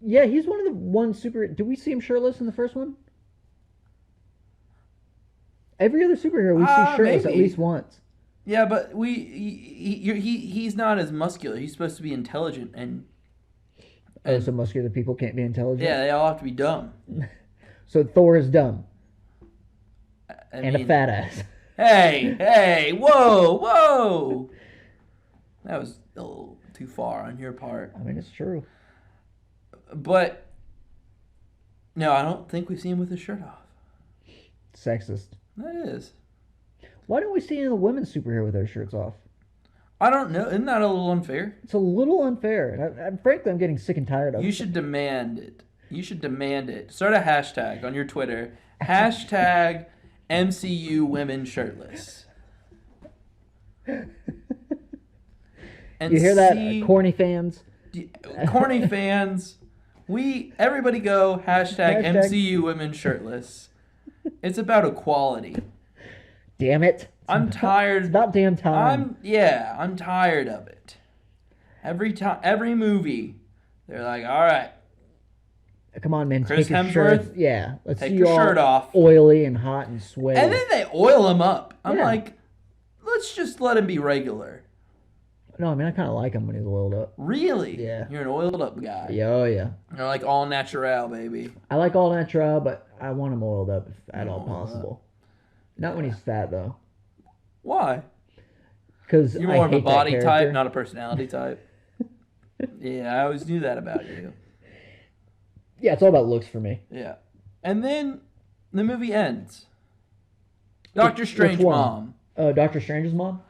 Yeah, he's one of the one super... Did we see him shirtless in the first one? Every other superhero we see shirtless at least once. Yeah, but he's not as muscular. He's supposed to be intelligent and so muscular people can't be intelligent? Yeah, they all have to be dumb. So Thor is dumb. I mean, a fat ass. Hey, whoa. That was a little too far on your part. I mean, it's true. But, no, I don't think we've seen him with his shirt off. Sexist. That is. Why don't we see any of the women superhero with their shirts off? I don't know. Isn't that a little unfair? It's a little unfair. Frankly, I'm getting sick and tired of it. You should demand it. Start a hashtag on your Twitter. Hashtag MCU women shirtless. And you hear that, corny fans? Corny fans Everybody go hashtag Hashtag- MCU women shirtless. It's about equality. Damn it. I'm tired. It's about damn time. I'm tired of it. Every movie, they're like, all right, Come on, man. Chris take your Hemsworth, shirt. Yeah. Let's take see your you all shirt off. oily and hot and sweaty. And then they oil him up. I'm Yeah. like, let's just let him be regular. No, I mean, I kind of like him when he's oiled up. Really? Yeah. You're an oiled up guy. Yeah, oh, yeah. You're like all natural, baby. I like all natural, but I want him oiled up if at all Oiled possible. Not when he's fat, though. Why? Because You're more of a body type, not a personality type. Yeah, I always knew that about you. Yeah, it's all about looks for me. Yeah. And then the movie ends. Doctor Which Strange one? mom. Doctor Strange's mom?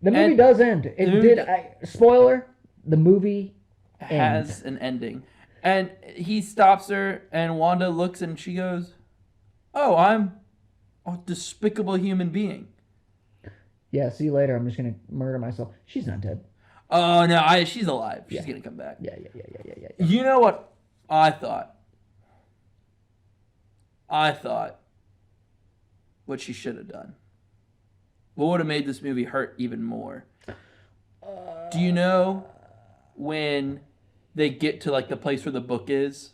The movie And does end. It the did. movie- Spoiler, the movie Has an ending. And he stops her, and Wanda looks and she goes, "Oh, I'm a despicable human being." Yeah, see you later. I'm just going to murder myself. She's not dead. Oh, no, she's alive. She's Yeah. going to come back. Yeah. You know what I thought? I thought what she should have done. What would have made this movie hurt even more? Do you know when they get to like the place where the book is?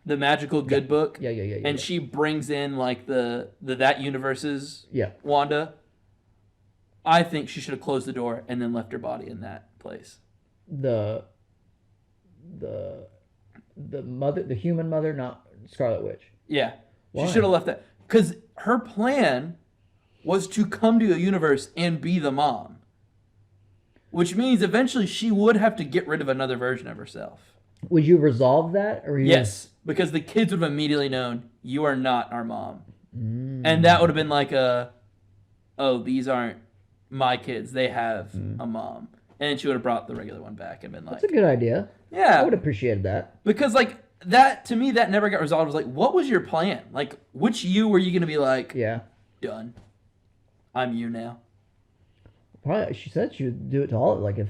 The magical good book? Yeah. And she brings in like the that universe's Yeah. Wanda. I think she should have closed the door and then left her body in that place. The mother, the human mother, not Scarlet Witch. Yeah. Why? She should have left that. Because her plan was to come to a universe and be the mom. Which means eventually she would have to get rid of another version of herself. Would you resolve that? Or you Yes. Because the kids would have immediately known, you are not our mom. Mm. And that would have been like oh, these aren't my kids. They have a mom. And she would have brought the regular one back and been like... That's a good idea. Yeah. I would appreciate that. Because, like, that, to me, that never got resolved. It was like, what was your plan? Like, which you were you going to be like, Yeah. done. I'm you now. Probably, she said she would do it to all, like if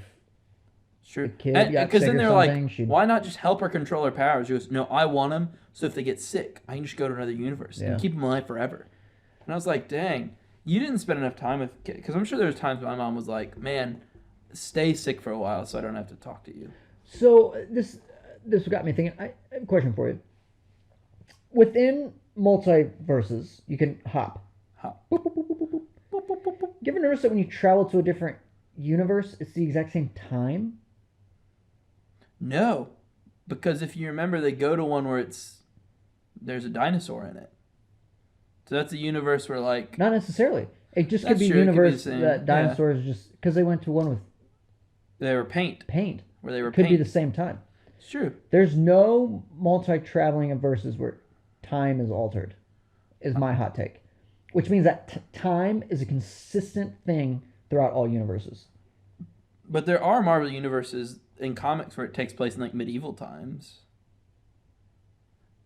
Sure. the kid got Because sick then or they're something, like, she'd... why not just help her control her powers? She goes, no, I want them, so if they get sick, I can just go to another universe and keep them alive forever. And I was like, dang, you didn't spend enough time with kids. Because I'm sure there was times my mom was like, man, stay sick for a while so I don't have to talk to you. So this got me thinking. I have a question for you. Within multiverses, you can hop. Hop. Boop, boop, boop, boop, boop, boop. You ever notice that when you travel to a different universe, it's the exact same time? No. Because if you remember, they go to one where there's a dinosaur in it. So that's a universe where, like... Not necessarily. It just could That's be a true, it could be universe the same, that dinosaurs just... Because they went to one with They were paint. Where they were Could paint. be the same time. It's true. There's no multi-traveling verses where time is altered, is my hot take. Which means that time is a consistent thing throughout all universes. But there are Marvel universes in comics where it takes place in, like, medieval times.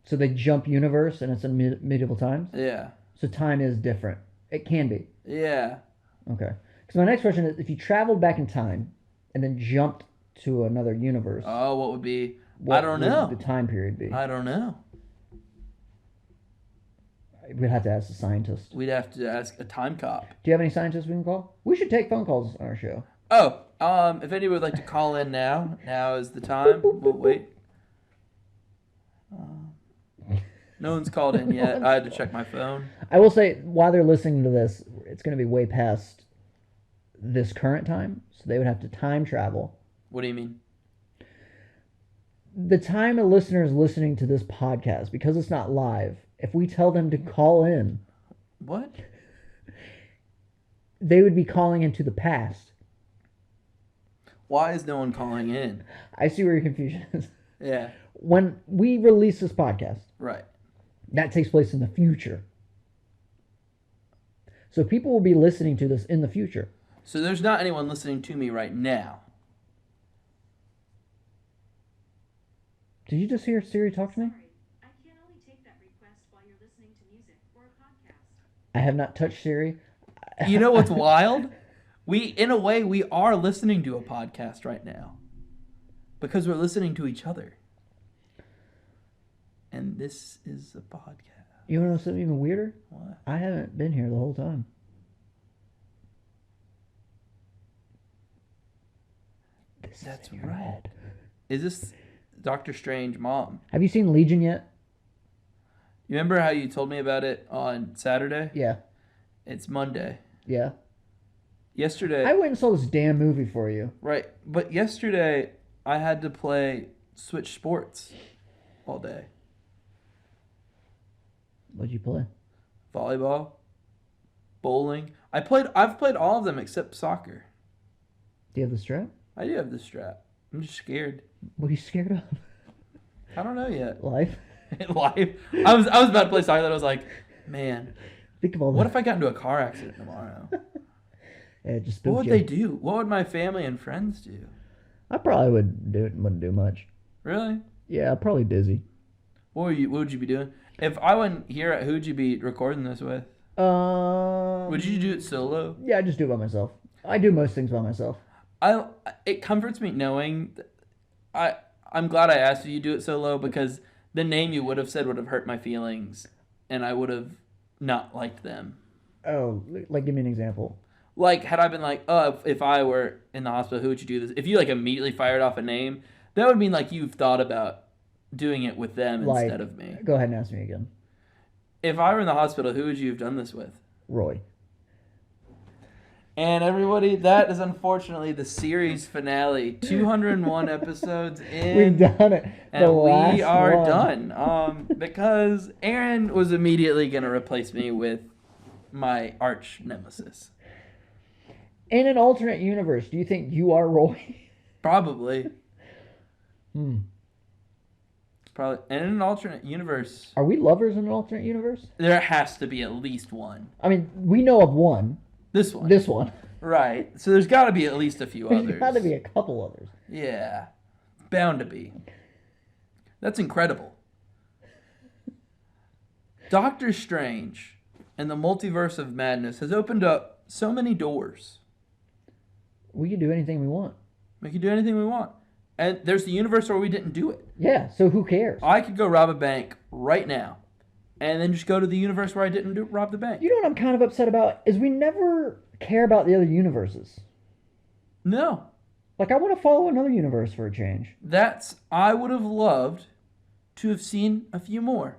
So they jump universe and it's in medieval times? Yeah. So time is different. It can be. Yeah. Okay. Because my next question is, if you traveled back in time and then jumped to another universe... Oh, what would be... what I don't would know. the time period be? I don't know. We'd have to ask the scientist. We'd have to ask a time cop. Do you have any scientists we can call? We should take phone calls on our show. Oh, if anyone would like to call in now is the time. We'll wait. No one's called in yet. I had to check my phone. I will say, while they're listening to this, it's going to be way past this current time, so they would have to time travel. What do you mean? The time a listener is listening to this podcast, because it's not live, if we tell them to call in... What? They would be calling into the past. Why is no one calling in? I see where your confusion is. Yeah. When we release this podcast, Right. that takes place in the future. So people will be listening to this in the future. So there's not anyone listening to me right now. Did you just hear Siri talk to me? I can only take that request while you're listening to music or a podcast. I have not touched Siri. You know what's wild? In a way, we are listening to a podcast right now. Because we're listening to each other. and this is a podcast. You want to know something even weirder? What? I haven't been here the whole time. That's right. Is this Doctor Strange mom? Have you seen Legion yet? You remember how you told me about it on Saturday? Yeah. It's Monday. Yeah. Yesterday. I went and saw this damn movie for you. Right. But yesterday, I had to play Switch Sports all day. What'd you play? Volleyball. Bowling. I've played all of them except soccer. Do you have the strap? I do have the strap. I'm just scared. What are you scared of? I don't know yet. Life? Life. I was about to play soccer, and I was like, man, Think of all what if I got into a car accident tomorrow? Yeah, just What would they do? What would my family and friends do? I probably wouldn't do much. Really? Yeah, probably dizzy. What would you be doing? If I wasn't here, who'd you be recording this with? Would you do it solo? Yeah, I just do it by myself. I do most things by myself. It comforts me knowing I'm glad I asked you to do it solo, because the name you would have said would have hurt my feelings, and I would have not liked them. Oh, like give me an example. Like, had I been like, oh, if I were in the hospital, who would you do this? If you like immediately fired off a name, that would mean like you've thought about doing it with them instead of me. Go ahead and ask me again. If I were in the hospital, who would you have done this with? Roy. And everybody, that is unfortunately the series finale. 201 episodes in. We've done it. And we are done. Because Aaron was immediately going to replace me with my arch nemesis. In an alternate universe, do you think you are Roy? Probably. Probably. And in an alternate universe, Are we lovers in an alternate universe? there has to be at least one. I mean, we know of one. This one. This one. Right. So there's got to be at least a few others. There's got to be a couple others. Yeah. Bound to be. That's incredible. Doctor Strange and the Multiverse of Madness has opened up so many doors. We can do anything we want. We can do anything we want. And there's the universe where we didn't do it. Yeah, so who cares? I could go rob a bank right now and then just go to the universe where I didn't rob the bank. You know what I'm kind of upset about? Is we never care about the other universes. No. Like, I want to follow another universe for a change. I would have loved to have seen a few more.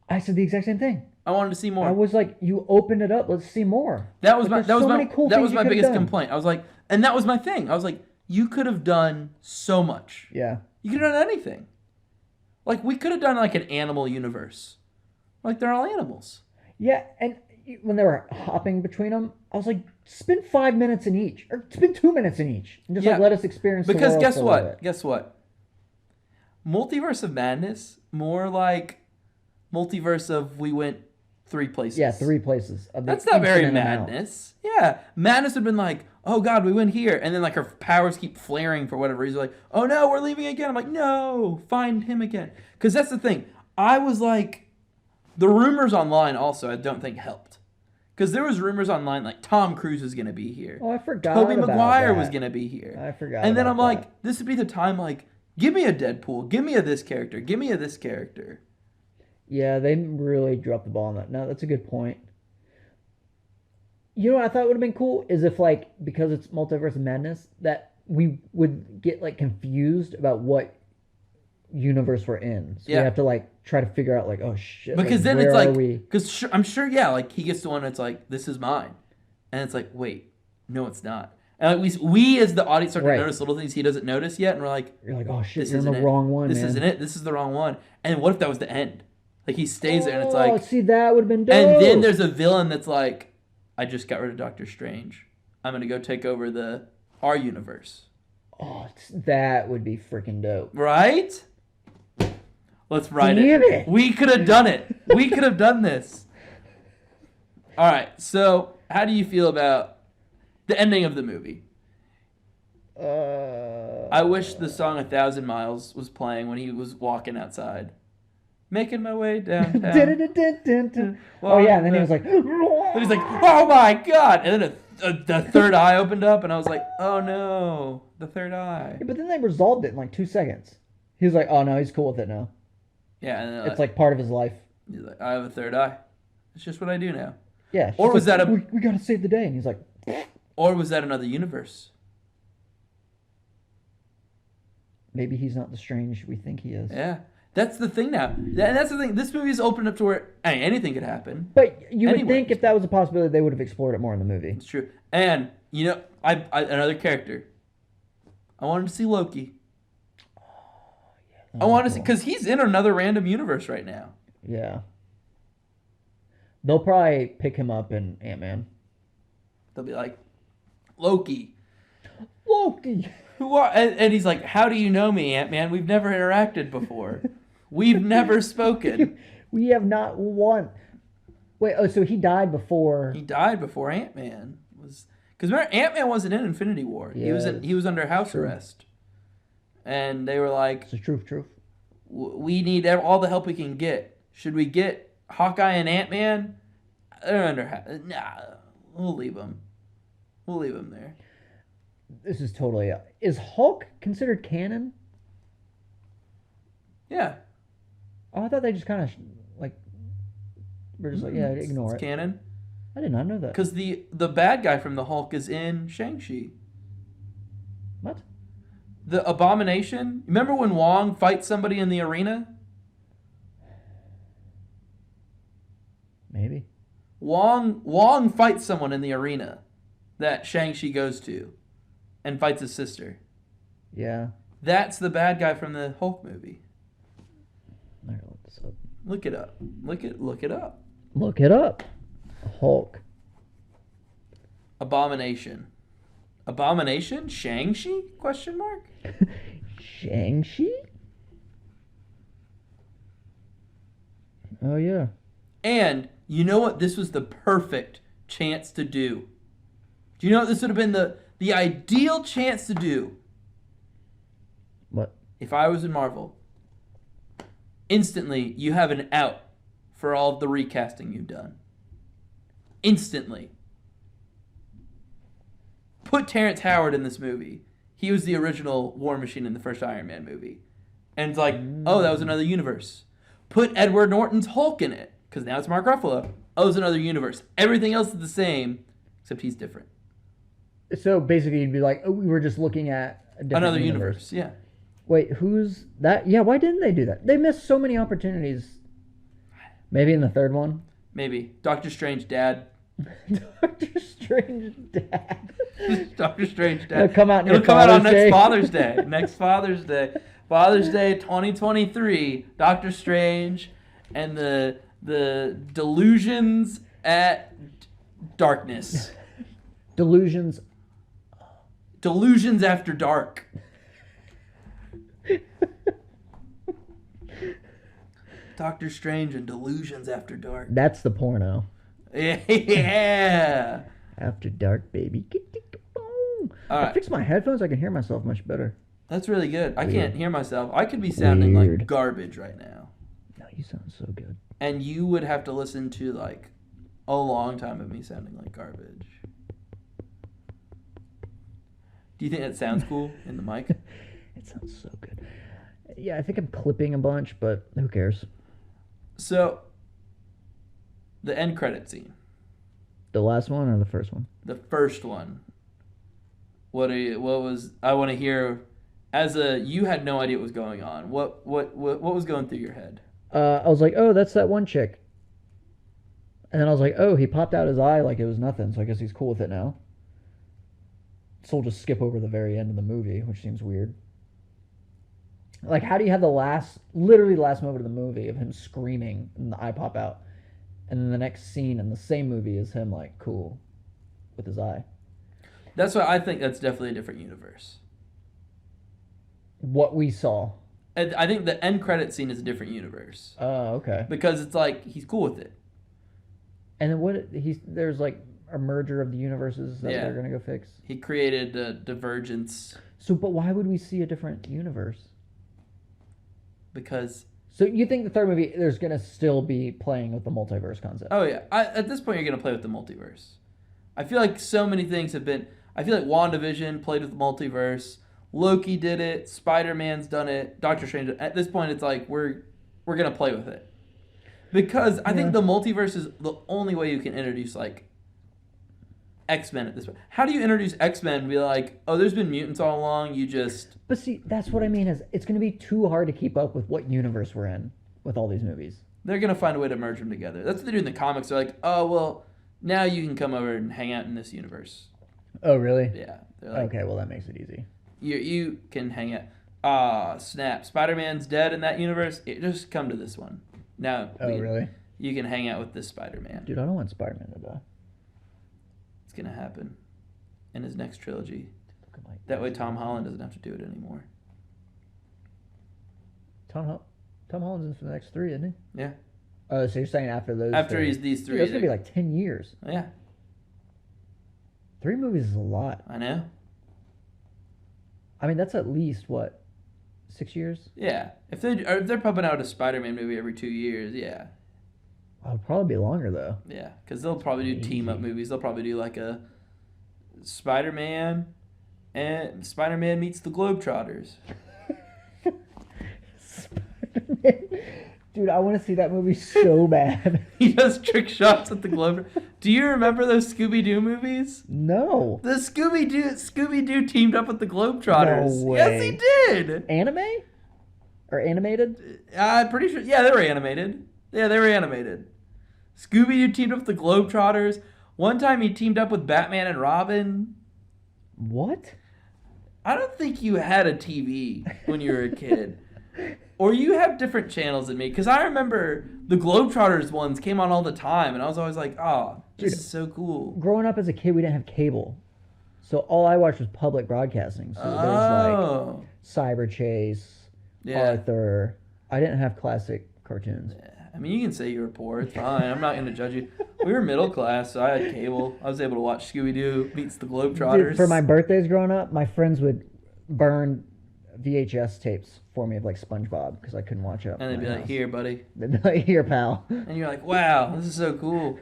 I said the exact same thing. I wanted to see more. I was like, you opened it up. Let's see more. That was like, my biggest complaint. I was like, and that was my thing. I was like, you could have done so much. Yeah. You could have done anything. Like, we could have done like an animal universe. Like, they're all animals. Yeah, and when they were hopping between them, I was like, spend 5 minutes in each, or spend 2 minutes in each, and just like let us experience. Because the world guess what? Multiverse of Madness, more like Multiverse of we went 3 places. Yeah, 3 places. That's not very madness. Yeah, madness would have been like, oh God, we went here, and then like her powers keep flaring for whatever reason. Like, oh no, we're leaving again. I'm like, no, find him again. Because that's the thing. I was like, the rumors online also I don't think helped. Because there was rumors online like Tom Cruise is gonna be here. Oh, I forgot. Tobey about Maguire that. was gonna be here. I forgot. And then I'm about like, this would be the time. Like, give me a Deadpool. Give me a this character. Give me a this character. Yeah, they really dropped the ball on that. No, that's a good point. You know what I thought would have been cool is if, like, because it's Multiverse of Madness, that we would get, like, confused about what universe we're in. So we have to, like, try to figure out, like, oh, shit. Because like, then it's like, we? because I'm sure, yeah, like, he gets to one that's like, this is mine. And it's like, wait, no, it's not. And like, we as the audience start to notice little things he doesn't notice yet. And we're like, you're like, oh, shit, this you're in the isn't wrong one, This man. isn't it. This is the wrong one. And what if that was the end? Like, he stays there and it's like, see, that would have been dope. and then there's a villain that's like, I just got rid of Doctor Strange. I'm going to go take over our universe. Oh, that would be freaking dope. Right? Let's write Damn it. it. We could have done it. We could have done this. All right. So, how do you feel about the ending of the movie? I wish the song 1,000 Miles was playing when he was walking outside. Making my way downtown. Oh, yeah, and then he was like... And he's like, oh my God. And then the third eye opened up, and I was like, oh no, the third eye. Yeah, but then they resolved it in like 2 seconds. He was like, oh no, he's cool with it now. Yeah, and it's like part of his life. He's like, I have a third eye. It's just what I do now. Yeah. Or was like, that we gotta save the day? And he's like, or was that another universe? maybe he's not the Strange we think he is. Yeah. That's the thing now. And that's the thing. This movie is opened up to where anything could happen. But you would think if that was a possibility, they would have explored it more in the movie. It's true. And, you know, I another character. I wanted to see Loki. I want to see, because he's in another random universe right now. Yeah. They'll probably pick him up in Ant-Man. They'll be like, Loki. Loki! And he's like, how do you know me, Ant-Man? We've never interacted before. We've never spoken. We have not one. Wait, oh, so he died before... He died before Ant-Man was... Because remember, Ant-Man wasn't in Infinity War. Yeah, he was under house arrest. And they were like... It's the truth. We need all the help we can get. Should we get Hawkeye and Ant-Man? They're under... Nah, we'll leave them. We'll leave them there. This is totally... Is Hulk considered canon? Yeah. Oh, I thought they just kind of, like... We're just like, yeah, ignore it's it. Canon. I did not know that. Because the bad guy from the Hulk is in Shang-Chi. What? The Abomination. Remember when Wong fights somebody in the arena? Maybe. Wong fights someone in the arena that Shang-Chi goes to and fights his sister. Yeah. That's the bad guy from the Hulk movie. I gotta look this up. Look it up. Look it up. Look it up. Hulk. Abomination. Abomination? Shang-Chi? Question mark? Shang-Chi? Oh, yeah. And you know what? This was the perfect chance to do. Do you know what this would have been the ideal chance to do? What? If I was in Marvel, instantly you have an out for all of the recasting you've done. Instantly. Put Terrence Howard in this movie. He was the original War Machine in the first Iron Man movie. And it's like, oh, that was another universe. Put Edward Norton's Hulk in it, because now it's Mark Ruffalo. Oh, it's another universe. Everything else is the same, except he's different. So basically you'd be like, oh, we were just looking at a different Another universe, yeah. Wait, who's that? Yeah, why didn't they do that? They missed so many opportunities. Maybe in the third one? Maybe. Doctor Strange dad. Doctor Strange dad. Doctor Strange dad. It'll come out on next Father's Day. Next Father's Day. Father's Day 2023. Doctor Strange and the delusions at darkness. Delusions after dark. Doctor Strange and Delusions After Dark. That's the porno. Yeah. After dark, baby. All right. I fixed my headphones. I can hear myself much better. That's really good. I Weird. can't hear myself. I could be sounding like garbage right now. No, you sound so good. And you would have to listen to like a long time of me sounding like garbage. Do you think that sounds cool in the mic? It sounds so good. Yeah, I think I'm clipping a bunch, but who cares? So, the end credit scene. The last one or the first one? The first one. I want to hear, you had no idea what was going on. What was going through your head? I was like, oh, that's that one chick. And then I was like, oh, he popped out his eye like it was nothing, so I guess he's cool with it now. So we'll just skip over the very end of the movie, which seems weird. Like, how do you have literally the last moment of the movie of him screaming and the eye pop out, and then the next scene in the same movie is him, like, cool with his eye? That's why I think that's definitely a different universe. What we saw. And I think the end credit scene is a different universe. Oh, okay. Because it's like, he's cool with it. And then there's, like, a merger of the universes that they're going to go fix? He created a divergence. So, but why would we see a different universe? Because... So you think the third movie, there's going to still be playing with the multiverse concept? Oh, yeah. At this point, you're going to play with the multiverse. I feel like so many things have been... I feel like WandaVision played with the multiverse. Loki did it. Spider-Man's done it. Doctor Strange... At this point, it's like, we're we're going to play with it. Because I think the multiverse is the only way you can introduce, like, X-Men at this point. How do you introduce X-Men and be like, oh, there's been mutants all along, you just... But see, that's what I mean, is it's going to be too hard to keep up with what universe we're in with all these movies. They're going to find a way to merge them together. That's what they do in the comics. They're like, oh, well, now you can come over and hang out in this universe. Oh, really? Yeah. Like, okay, well, that makes it easy. You can hang out. Snap. Spider-Man's dead in that universe. Just come to this one. Now, really? You can hang out with this Spider-Man. Dude, I don't want Spider-Man to die. It's going to happen in his next trilogy. That way Tom Holland doesn't have to do it anymore. Tom Holland's in for the next 3, isn't he? Yeah. Oh, so you're saying after those After he's these 3. Dude, that's going to be like 10 years. Yeah. 3 movies is a lot. I know. I mean, that's at least, what, 6 years? Yeah. If they're pumping out a Spider-Man movie every 2 years, yeah. It'll probably be longer, though. Yeah, because they'll probably do team-up movies. They'll probably do like a Spider-Man and Spider-Man meets the Globetrotters. Dude, I want to see that movie so bad. He does trick shots at the Globe. Do you remember those Scooby-Doo movies? No. The Scooby-Doo teamed up with the Globetrotters. No way. Yes, he did. Anime? Or animated? I'm pretty sure. Yeah, they were animated. Scooby-Doo teamed up with the Globetrotters. One time he teamed up with Batman and Robin. What? I don't think you had a TV when you were a kid. Or you have different channels than me. Because I remember the Globetrotters ones came on all the time. And I was always like, oh, this is so cool. Growing up as a kid, we didn't have cable. So all I watched was public broadcasting. So there's like Cyber Chase, Arthur. I didn't have classic cartoons. Yeah. I mean, you can say you were poor. It's fine. I'm not going to judge you. We were middle class, so I had cable. I was able to watch Scooby-Doo meets the Globetrotters. Dude, for my birthdays growing up, my friends would burn VHS tapes for me of like SpongeBob because I couldn't watch it. And they'd be like, here, buddy. They'd be like, here, pal. And you're like, wow, this is so cool.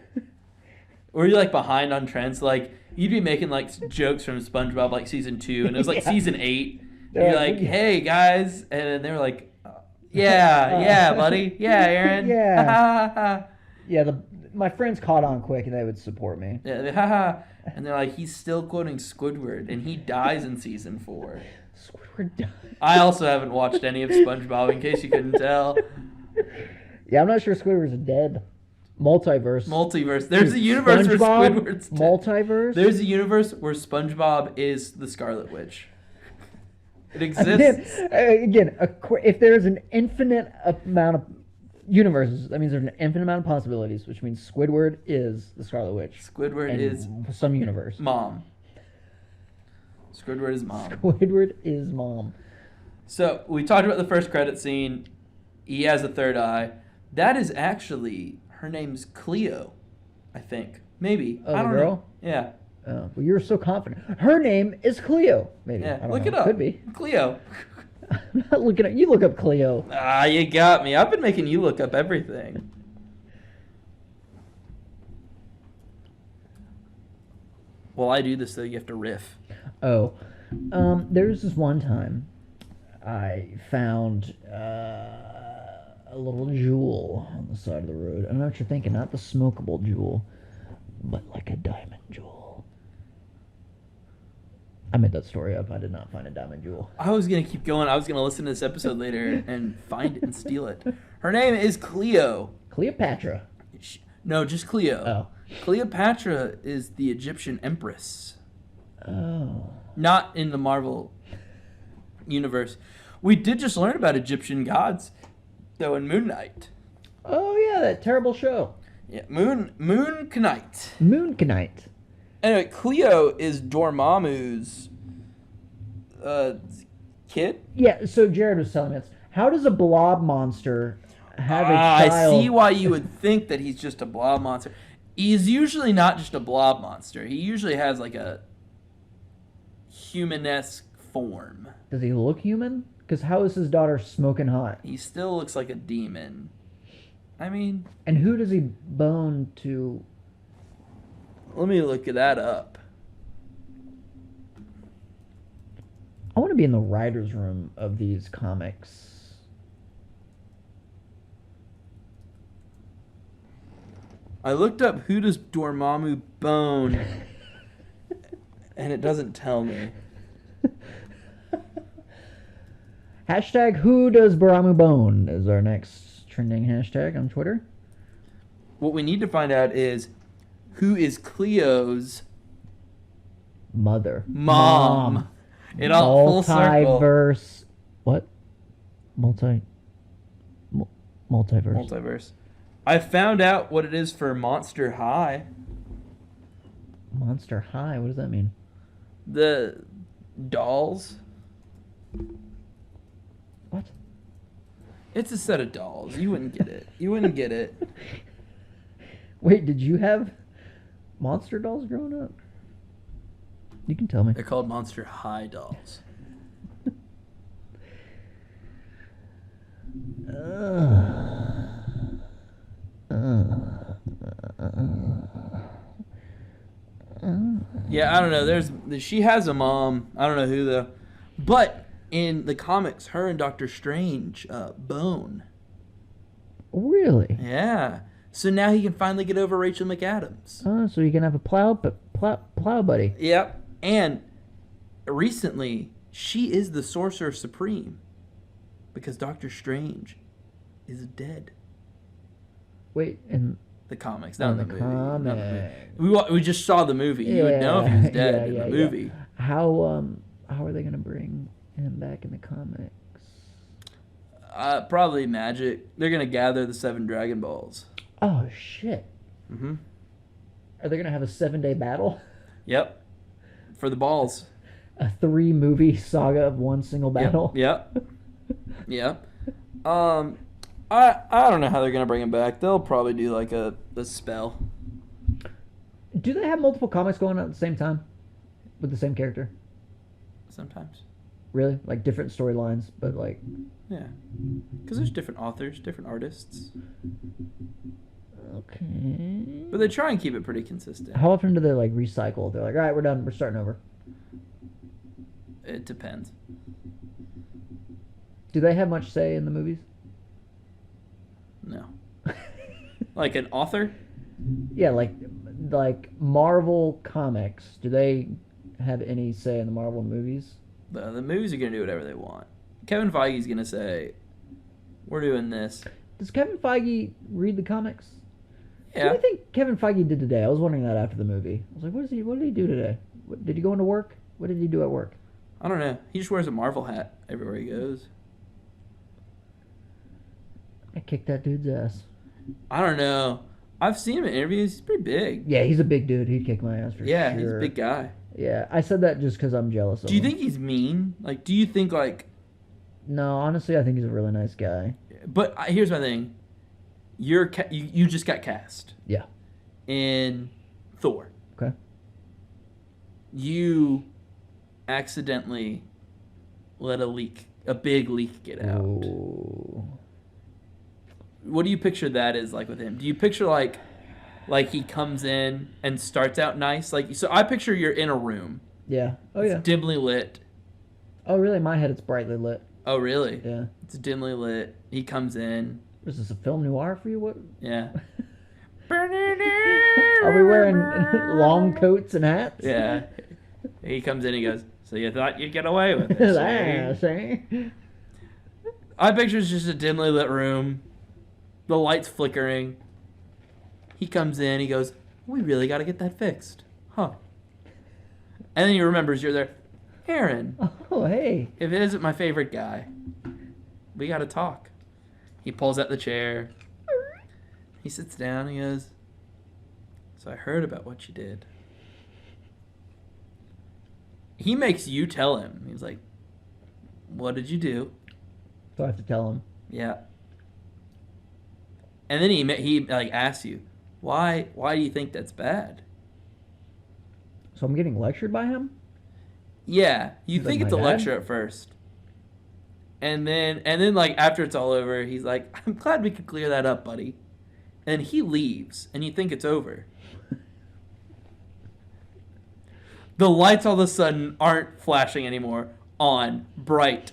Or you're like behind on trends. Like, you'd be making like jokes from SpongeBob like season 2, and it was like season 8. And you're like, hey, guys. And they were like, yeah, buddy. Yeah, Aaron. Yeah. Yeah, my friends caught on quick and they would support me. Yeah, and they're like, he's still quoting Squidward, and he dies in season 4. Squidward dies. I also haven't watched any of SpongeBob, in case you couldn't tell. Yeah, I'm not sure Squidward's dead. Multiverse. There's a universe where Squidward's dead. Multiverse? There's a universe where SpongeBob is the Scarlet Witch. It exists. Again, if there's an infinite amount of universes, that means there's an infinite amount of possibilities, which means Squidward is the Scarlet Witch. Squidward is some universe. Mom. Squidward is mom. Squidward is mom. So we talked about the first credit scene. He has a third eye. That is actually, her name's Cleo, I think. Maybe. Oh, I don't the girl? know. Yeah. Oh, well, you're so confident. Her name is Cleo. Maybe. Yeah, I don't look know. it up. Could be. Cleo. I'm not looking at you. Look up Cleo. Ah, you got me. I've been making you look up everything. While I do this, though, you have to riff. Oh. There was this one time I found a little jewel on the side of the road. I don't know what you're thinking. Not the smokable jewel, but like a diamond jewel. I made that story up. I did not find a diamond jewel. I was going to keep going. I was going to listen to this episode later and find it and steal it. Her name is Cleo. Cleopatra. No, just Cleo. Oh. Cleopatra is the Egyptian empress. Oh. Not in the Marvel universe. We did just learn about Egyptian gods, though, in Moon Knight. Oh, yeah, that terrible show. Yeah, Moon Knight. Moon Knight. Anyway, Cleo is Dormammu's kid? Yeah, so Jared was telling me this. How does a blob monster have a child? I see why you would think that he's just a blob monster. He's usually not just a blob monster. He usually has like a human-esque form. Does he look human? Because how is his daughter smoking hot? He still looks like a demon. I mean... And who does he bone to... Let me look that up. I want to be in the writer's room of these comics. I looked up who does Dormammu bone, and it doesn't tell me. Hashtag who does Baramu bone is our next trending hashtag on Twitter. What we need to find out is who is Cleo's mother. Mom. It all full circle. Multiverse. What? Multiverse. Multiverse. I found out what it is for Monster High. Monster High? What does that mean? The dolls. What? It's a set of dolls. You wouldn't get it. You wouldn't get it. Wait, did you have monster dolls growing up? You can tell me. They're called Monster High dolls. Yeah, I don't know. She has a mom. I don't know who though. But in the comics, her and Doctor Strange bone. Really? Yeah. So now he can finally get over Rachel McAdams. Oh, so he can have a plow buddy. Yep. And recently, she is the Sorcerer Supreme because Doctor Strange is dead. Wait, in the comics, not in the movie. Not the movie. We just saw the movie. You would know if he was dead in the movie. How are they gonna bring him back in the comics? Probably magic. They're gonna gather the 7 Dragon Balls. Oh shit. Mm-hmm. Are they gonna have a 7-day battle? Yep. For the balls. A 3-movie saga of one single battle. Yep. Yep. I don't know how they're gonna bring him back. They'll probably do like a spell. Do they have multiple comics going on at the same time with the same character? Sometimes. Really? Like different storylines, but like. Yeah. Because there's different authors, different artists. Okay. But they try and keep it pretty consistent. How often do they like recycle? They're like, all right, we're done. We're starting over. It depends. Do they have much say in the movies? No. Like an author? Yeah, like Marvel Comics. Do they have any say in the Marvel movies? The movies are going to do whatever they want. Kevin Feige's going to say, we're doing this. Does Kevin Feige read the comics? Yeah. What do you think Kevin Feige did today? I was wondering that after the movie. I was like, what did he do today? Did he go into work? What did he do at work? I don't know. He just wears a Marvel hat everywhere he goes. I kicked that dude's ass. I don't know. I've seen him in interviews. He's pretty big. Yeah, he's a big dude. He'd kick my ass for sure. Yeah, he's a big guy. Yeah, I said that just because I'm jealous of him. Do you think he's mean? Like, do you think, like... No, honestly, I think he's a really nice guy. But here's my thing. You just got cast. Yeah. In Thor. Okay. You accidentally let a big leak get out. Ooh. What do you picture that is like with him? Do you picture like he comes in and starts out nice? Like, so I picture you're in a room. Yeah. Oh, it's yeah. Dimly lit. Oh, really? In my head, it's brightly lit. Oh, really? Yeah. It's dimly lit. He comes in. Is this a film noir for you? What? Yeah. Are we wearing long coats and hats? Yeah. He comes in, he goes, so you thought you'd get away with it, see? I picture it's just a dimly lit room. The light's flickering. He comes in, he goes, we really got to get that fixed. Huh. And then he remembers you're there. Aaron. Oh, hey. If it isn't my favorite guy, we got to talk. He pulls out the chair. He sits down, he goes, so I heard about what you did. He makes you tell him. He's like, what did you do? Do I have to tell him? Yeah. And then he like asks you, why do you think that's bad? So I'm getting lectured by him? Yeah, you think like it's a dad? lecture at first. And then like after it's all over, he's like, I'm glad we could clear that up, buddy. And he leaves, and you think it's over. The lights all of a sudden aren't flashing anymore. On, bright.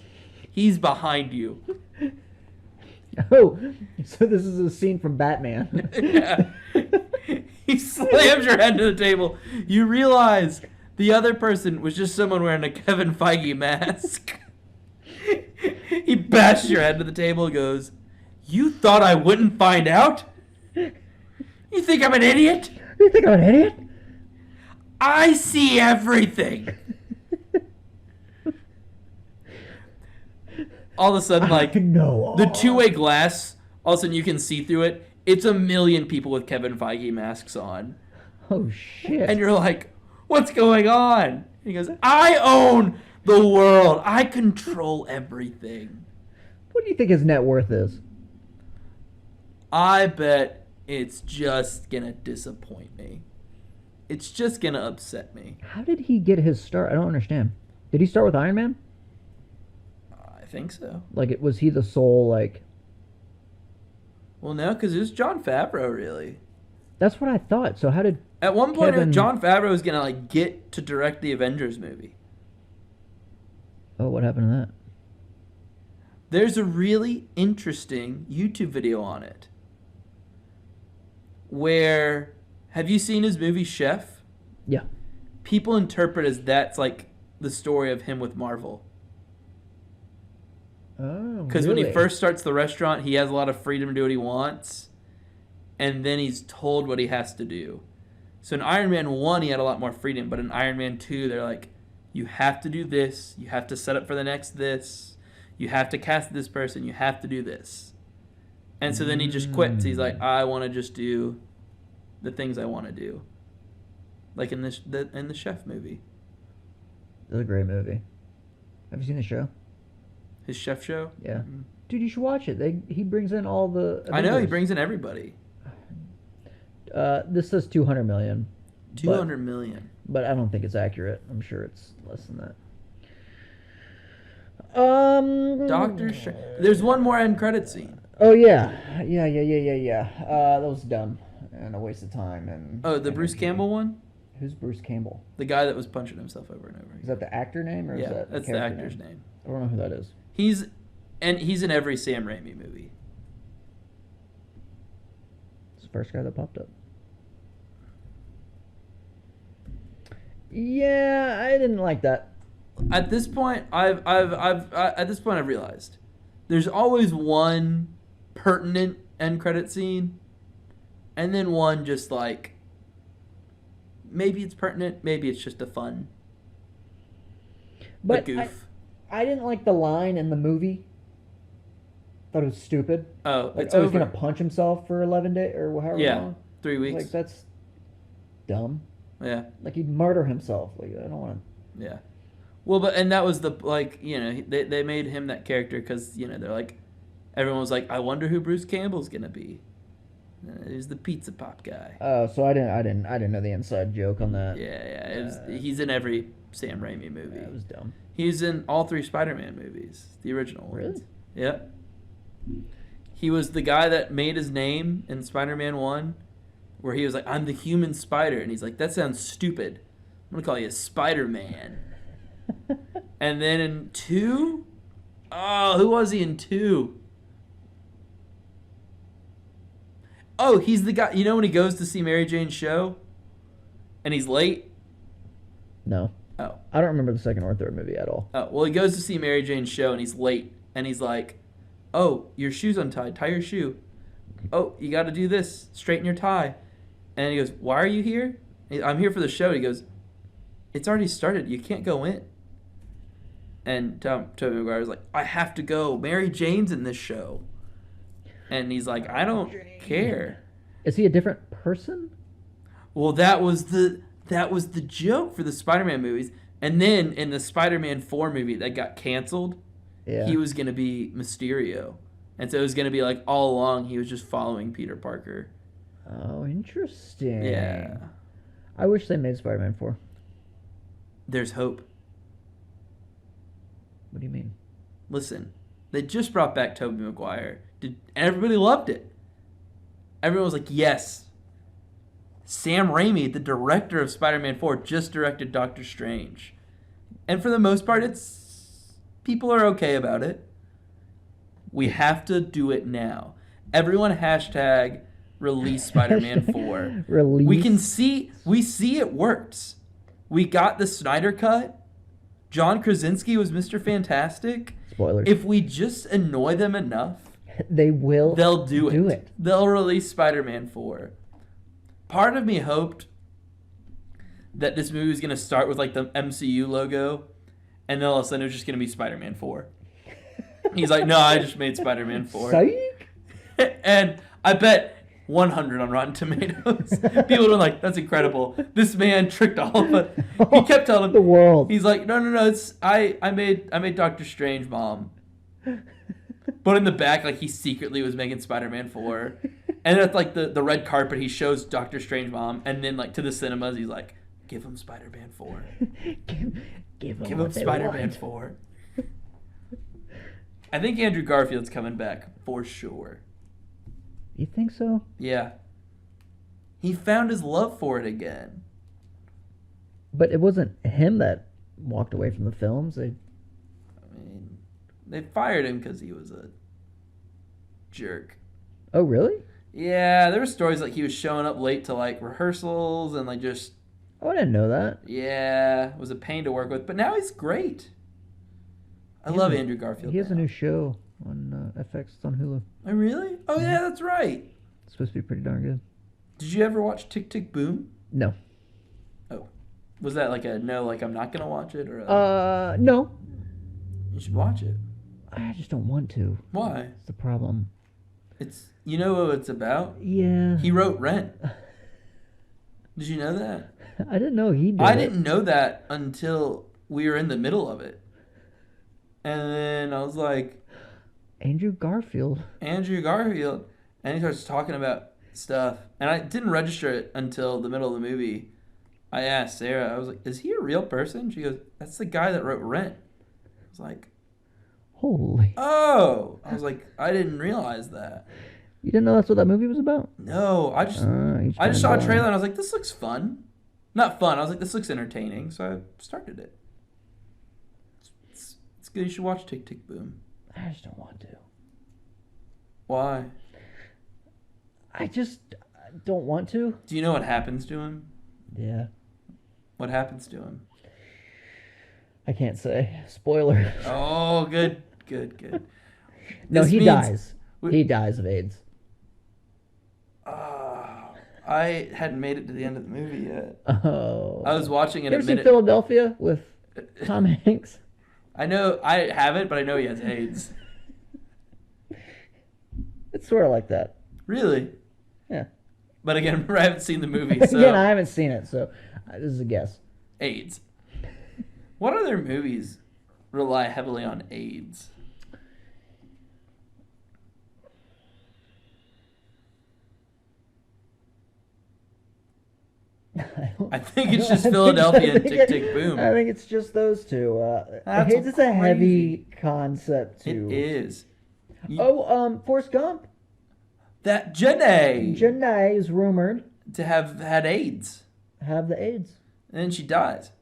He's behind you. Oh, so this is a scene from Batman. Yeah. He slams your head to the table. You realize the other person was just someone wearing a Kevin Feige mask. He bashed your head to the table and goes, "You thought I wouldn't find out? You think I'm an idiot? You think I'm an idiot? I see everything." All of a sudden, like, the two-way glass, all of a sudden you can see through it. It's a million people with Kevin Feige masks on. Oh, shit. And you're like, what's going on? And he goes, I own the world. I control everything. What do you think his net worth is? I bet it's just going to disappoint me. It's just going to upset me. How did he get his start? I don't understand. Did he start with Iron Man? I think so. Like, was he the sole, like... Well, no, because it was Jon Favreau, really. That's what I thought. So how did... At one point, Kevin... Jon Favreau was going to, like, get to direct the Avengers movie. Oh, what happened to that? There's a really interesting YouTube video on it. Where... Have you seen his movie Chef? Yeah. People interpret as that's, like, the story of him with Marvel. Oh, because really? when he first starts the restaurant, he has a lot of freedom to do what he wants, and then he's told what he has to do. So in Iron Man 1, he had a lot more freedom, but in Iron Man 2, they're like, you have to do this, you have to set up for the next this, you have to cast this person, you have to do this. And so then he just quits. He's like, I want to just do the things I want to do. Like in the Chef movie. It's a great movie. Have you seen the show? His Chef show? Yeah. Mm-hmm. Dude, you should watch it. He brings in all the Avengers. I know, he brings in everybody. This says 200 million. 200 million. But I don't think it's accurate. I'm sure it's less than that. Doctor Strange. There's one more end credit scene. Oh, yeah. Yeah. That was dumb. And a waste of time. The Bruce Campbell one? Who's Bruce Campbell? The guy that was punching himself over and over. Is that the actor name? Or yeah, is that that's the actor's name. I don't know who that is. He's in every Sam Raimi movie. It's the first guy that popped up. Yeah, I didn't like that. At this point, I've realized there's always one pertinent end credit scene, and then one just like maybe it's pertinent, maybe it's just a fun. But goof. I didn't like the line in the movie. Thought it was stupid. Oh, like, it's he's over. Gonna punch himself for 11 days or however long. 3 weeks. Like that's dumb. Yeah. Like he'd murder himself. Like I don't want to. Yeah. Well, and that was they made him that character because they're like, everyone was like, I wonder who Bruce Campbell's gonna be. He's the pizza pop guy. Oh, so I didn't know the inside joke on that. Yeah. He's in every Sam Raimi movie. That was dumb. He's in all 3 Spider-Man movies, the original ones. Really? Yep. He was the guy that made his name in Spider-Man 1, where he was like, I'm the human spider. And he's like, that sounds stupid. I'm going to call you Spider-Man. And then in 2, who was he in 2? Oh, he's the guy, when he goes to see Mary Jane's show and he's late? No. Oh. I don't remember the second or third movie at all. Oh, well, he goes to see Mary Jane's show and he's late. And he's like, oh, your shoe's untied. Tie your shoe. Oh, you got to do this. Straighten your tie. And he goes, why are you here? I'm here for the show. He goes, it's already started. You can't go in. And Tobey Maguire was like, I have to go. Mary Jane's in this show. And he's like, I don't care. Is he a different person? Well, that was the joke for the Spider-Man movies. And then in the Spider-Man 4 movie that got canceled, he was going to be Mysterio. And so it was going to be like all along he was just following Peter Parker. Oh, interesting. Yeah. I wish they made Spider-Man 4. There's hope. What do you mean? Listen, they just brought back Tobey Maguire. Everybody loved it. Everyone was like, yes. Sam Raimi, the director of Spider-Man 4, just directed Doctor Strange. And for the most part, people are okay about it. We have to do it now. Everyone hashtag release Spider-Man 4. Release. We see it works. We got the Snyder Cut. John Krasinski was Mr. Fantastic. Spoilers. If we just annoy them enough, they'll do it. They'll release Spider-Man 4. Part of me hoped that this movie was going to start with like the MCU logo, and then all of a sudden it was just going to be Spider-Man 4. He's like, no, I just made Spider-Man 4. Psych? And I bet 100 on Rotten Tomatoes. People were like, that's incredible. This man tricked all of us. He kept telling the world. He's like, no, it's I made Doctor Strange, Mom. But in the back, like, he secretly was making Spider-Man 4. And at like the red carpet, he shows Doctor Strange, Mom, and then like to the cinemas, he's like, give him Spider-Man 4. give him Spider-Man 4. I think Andrew Garfield's coming back for sure. You think so? Yeah. He found his love for it again. But it wasn't him that walked away from the films. They fired him because he was a jerk. Oh, really? Yeah, there were stories like he was showing up late to like rehearsals and like just... Oh, I didn't know that. Yeah, it was a pain to work with. But now he's great. I love Andrew Garfield. He has a new show on FX. It's on Hulu. Oh, really? Oh, yeah, that's right. It's supposed to be pretty darn good. Did you ever watch Tick, Tick, Boom? No. Oh. Was that like a no, like I'm not going to watch it? Or no. You should watch it. I just don't want to. Why? It's the problem. You know what it's about? Yeah. He wrote Rent. Did you know that? I didn't know he did. I didn't know that until we were in the middle of it. And then I was like... Andrew Garfield. And he starts talking about stuff. And I didn't register it until the middle of the movie. I asked Sarah, I was like, is he a real person? She goes, that's the guy that wrote Rent. I was like... Holy. Oh! I was like, I didn't realize that. You didn't know that's what that movie was about? No, I just saw a trailer and I was like, this looks fun. Not fun. I was like, this looks entertaining. So I started it. It's good. You should watch Tick, Tick, Boom. I just don't want to. Why? I just don't want to. Do you know what happens to him? Yeah. What happens to him? I can't say. Spoiler. Oh, good. No, he dies. He dies of AIDS. I hadn't made it to the end of the movie yet. Oh. I was watching it you ever seen Philadelphia with Tom Hanks? I know. I haven't, but I know he has AIDS. It's sort of like that. Really? Yeah. But again, remember, I haven't seen the movie. So again, I haven't seen it, so this is a guess. AIDS. What other movies rely heavily on AIDS? I think it's just Philadelphia and Tick, Tick, Boom. I think it's just those two. AIDS is crazy. a heavy concept too. It is. Forrest Gump. That Jenna is rumored to have had AIDS. Have the AIDS. And then she dies.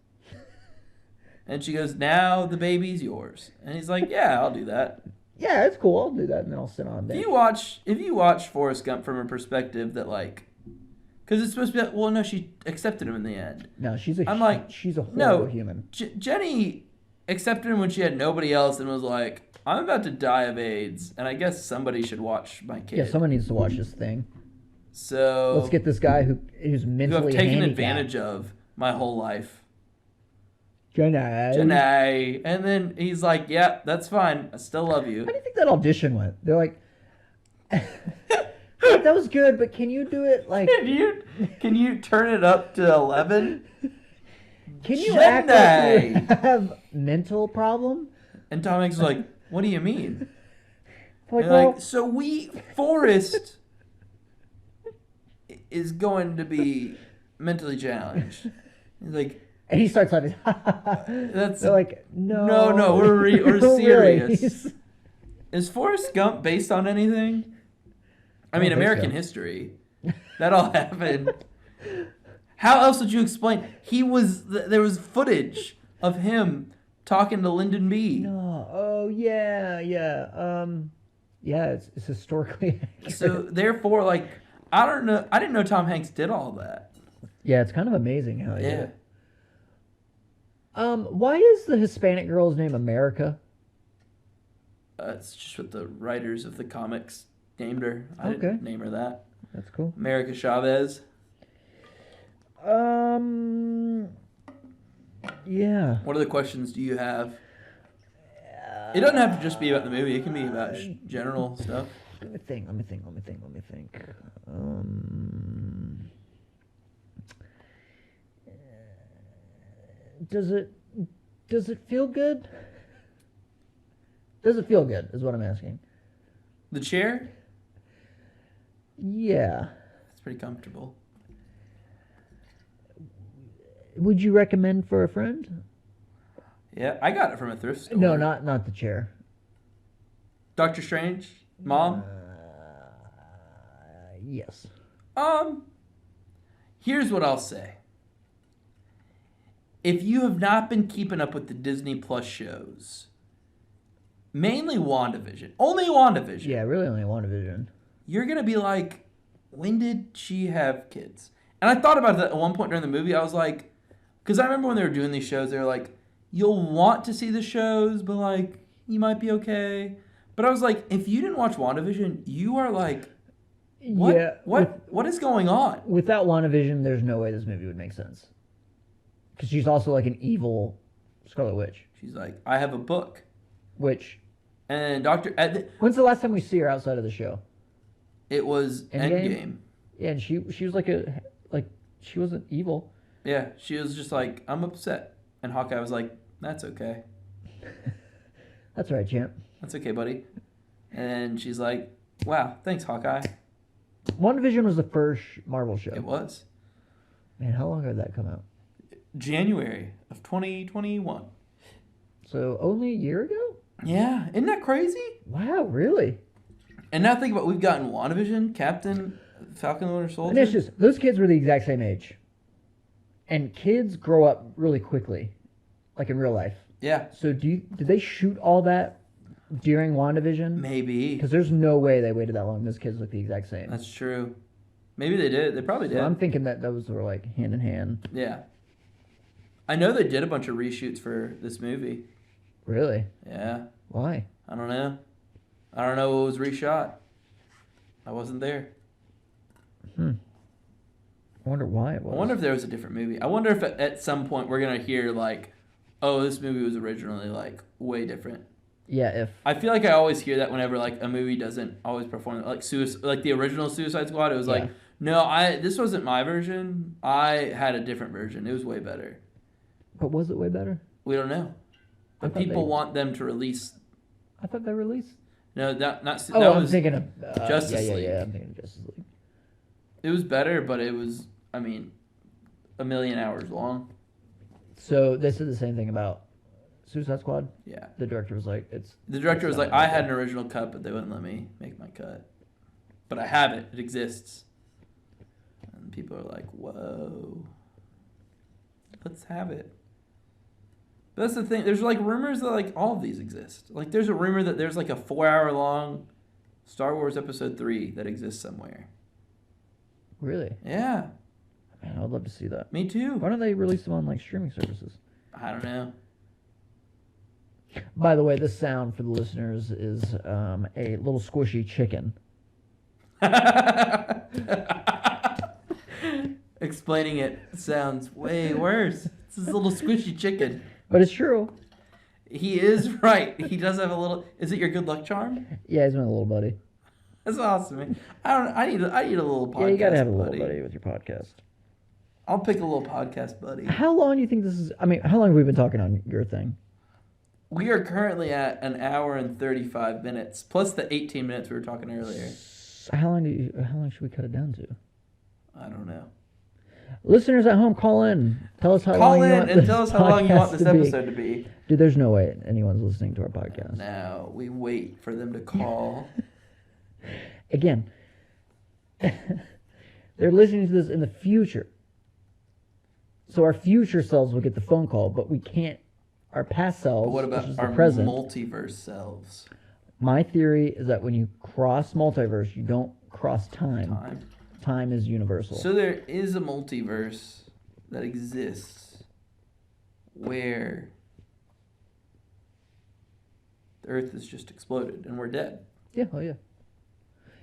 And she goes, now the baby's yours. And he's like, yeah, I'll do that. Yeah, it's cool. I'll do that, and then I'll sit on it. If you watch Forrest Gump from a perspective that like, because it's supposed to be like, well, no, she accepted him in the end. No, she's a horrible human. Jenny accepted him when she had nobody else and was like, I'm about to die of AIDS, and I guess somebody should watch my kid. Yeah, someone needs to watch this thing. So let's get this guy who's mentally who I've taken handicapped. advantage of my whole life. Jenny. And then he's like, yeah, that's fine. I still love you. How do you think that audition went? They're like, that was good, but can you do it like... Can you turn it up to 11? Can you act like you have mental problem? And Tom Hanks was like, what do you mean? Like, Forrest is going to be mentally challenged. He's like... And he starts laughing. They're like, no. No, we're No, serious. Really. Is Forrest Gump based on anything? I mean, American history. That all happened. How else would you explain? There was footage of him talking to Lyndon B. No. Oh, yeah. Yeah, it's historically accurate. So, therefore, like, I don't know. I didn't know Tom Hanks did all that. Yeah, it's kind of amazing how he did it. Why is the Hispanic girl's name America? It's just what the writers of the comics named her. I Okay. didn't name her that. That's cool. America Chavez. Yeah. What other questions do you have? It doesn't have to just be about the movie. It can be about general stuff. Let me think. Does it feel good? Does it feel good is what I'm asking. The chair? Yeah. It's pretty comfortable. Would you recommend for a friend? Yeah, I got it from a thrift store. No, not the chair. Doctor Strange? Mom? Yes. Here's what I'll say. If you have not been keeping up with the Disney Plus shows, mainly WandaVision, only WandaVision. Yeah, really only WandaVision. You're going to be like, when did she have kids? And I thought about that at one point during the movie. I was like, because I remember when they were doing these shows, they were like, you'll want to see the shows, but like, you might be okay. But I was like, if you didn't watch WandaVision, you are like, what? Yeah, What is going on? Without WandaVision, there's no way this movie would make sense. Because she's also like an evil Scarlet Witch. She's like, I have a book. Which... And when's the last time we see her outside of the show? It was Endgame. Yeah, and she was she wasn't evil. Yeah, she was just like, I'm upset. And Hawkeye was like, that's okay. That's all right, champ. That's okay, buddy. And she's like, wow, thanks, Hawkeye. WandaVision was the first Marvel show. It was. Man, how long ago did that come out? January of 2021. So only a year ago? Yeah, isn't that crazy? Wow, really? And now think about, we've gotten WandaVision, Captain, Falcon and the Winter Soldier. And it's just, those kids were the exact same age. And kids grow up really quickly, like in real life. Yeah. So did they shoot all that during WandaVision? Maybe. Because there's no way they waited that long. Those kids look the exact same. That's true. Maybe they did. They probably did. I'm thinking that those were like hand in hand. Yeah. I know they did a bunch of reshoots for this movie. Really? Yeah. Why? I don't know. I don't know what was reshot. I wasn't there. I wonder why it was. I wonder if there was a different movie. I wonder if at some point we're going to hear like, oh, this movie was originally like way different. Yeah, if... I feel like I always hear that whenever like a movie doesn't always perform like the original Suicide Squad. It was like, no, this wasn't my version. I had a different version. It was way better. But was it way better? We don't know. But people want them to release. I thought they released. No, that I'm was thinking of Justice League. Yeah, I'm thinking of Justice League. It was better, but it was, I mean, 1,000,000 hours long. So they said the same thing about Suicide Squad? Yeah. The director was like, The director was like, I had an original cut, but they wouldn't let me make my cut. But I have it. It exists. And people are like, whoa. Let's have it. But that's the thing. There's like rumors that like all of these exist. Like there's a rumor that there's like a 4-hour long Star Wars Episode 3 that exists somewhere. Really? Yeah. Man, I would love to see that. Me too. Why don't they release them on like streaming services? I don't know. By the way, this sound for the listeners is a little squishy chicken. Explaining it sounds way worse. It's this little squishy chicken. But it's true. He is right. He does have a little. Is it your good luck charm? Yeah, he's my little buddy. That's awesome. I need a little podcast. Yeah, you gotta have a little buddy. buddy with your podcast. I'll pick a little podcast buddy. How long do you think this is? I mean, how long have we been talking on your thing? We are currently at 1 hour and 35 minutes, plus the 18 minutes we were talking earlier. How long should we cut it down to? I don't know. Listeners at home, call in. Tell us how long you want this tell us how long you want this podcast episode to be. Dude, there's no way anyone's listening to our podcast. No, we wait for them to call. Again, they're listening to this in the future. So our future selves will get the phone call, but we can't. Our past selves, But what which about is our the present. multiverse selves? My theory is that when you cross multiverse, you don't cross time. time is universal. So there is a multiverse that exists where the Earth has just exploded and we're dead. Yeah, oh yeah.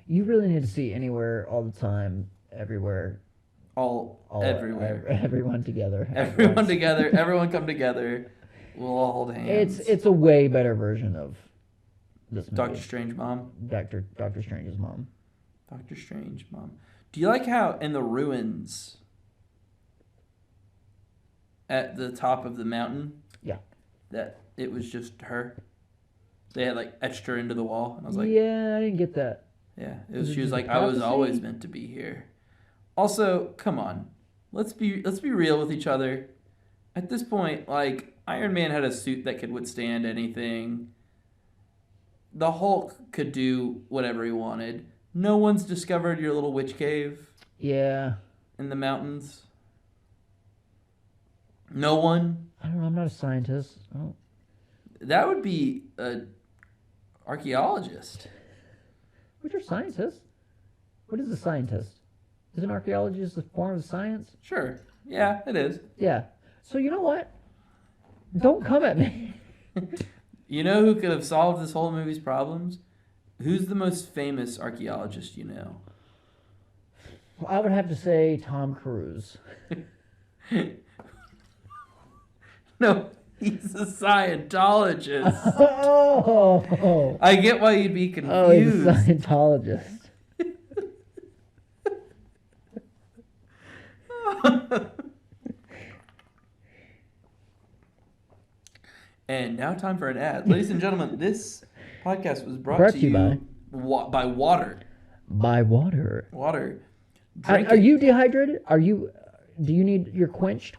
You really need to see anywhere, all the time, everywhere. Everywhere. Everyone together. Everyone together. Everyone come together. We'll all hold hands. It's a way better version of this movie. Doctor Strange mom. Doctor Strange's mom. Doctor Strange mom. Do you like how in the ruins at the top of the mountain? Yeah. That it was just her. They had like etched her into the wall, and I was like, yeah, I didn't get that. Yeah, she was like, I was always meant to be here. Also, come on, let's be real with each other. At this point, like Iron Man had a suit that could withstand anything. The Hulk could do whatever he wanted. No one's discovered your little witch cave. Yeah. In the mountains. No one. I don't know. I'm not a scientist. Oh. That would be a archaeologist. Which are scientists? What is a scientist? Is an archaeologist a form of science? Sure. Yeah, it is. Yeah. So you know what? Don't come at me. You know who could have solved this whole movie's problems? Who's the most famous archaeologist you know? I would have to say Tom Cruise. No, he's a Scientologist. Oh. I get why you'd be confused. Oh, he's a Scientologist. And now time for an ad. Ladies and gentlemen, this podcast was brought to you by water. By water. Water. Are you dehydrated? Do you need your quenched?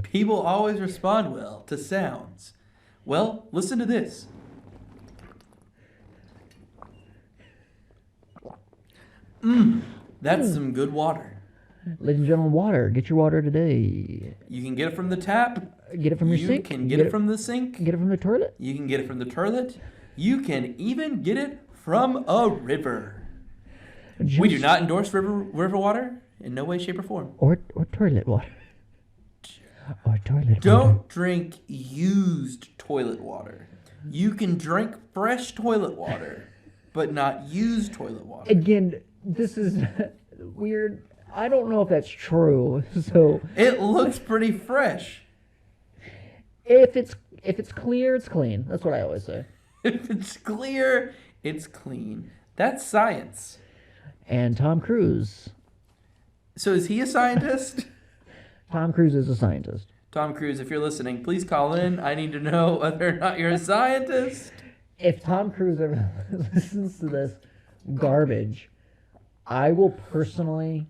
People always respond well to sounds. Well, listen to this. That's some good water. Ladies and gentlemen, water. Get your water today. You can get it from the tap. Get it from your sink. You can get it from the sink. Get it from the toilet. You can get it from the toilet. You can even get it from a river. We do not endorse river water in no way, shape, or form. Or toilet water. Or toilet water. Don't drink used toilet water. You can drink fresh toilet water, but not used toilet water. Again, this is weird. I don't know if that's true. So it looks pretty fresh. If it's clear, it's clean. That's what I always say. If it's clear, it's clean. That's science. And Tom Cruise. So is he a scientist? Tom Cruise is a scientist. Tom Cruise, if you're listening, please call in. I need to know whether or not you're a scientist. If Tom Cruise ever listens to this garbage, I will personally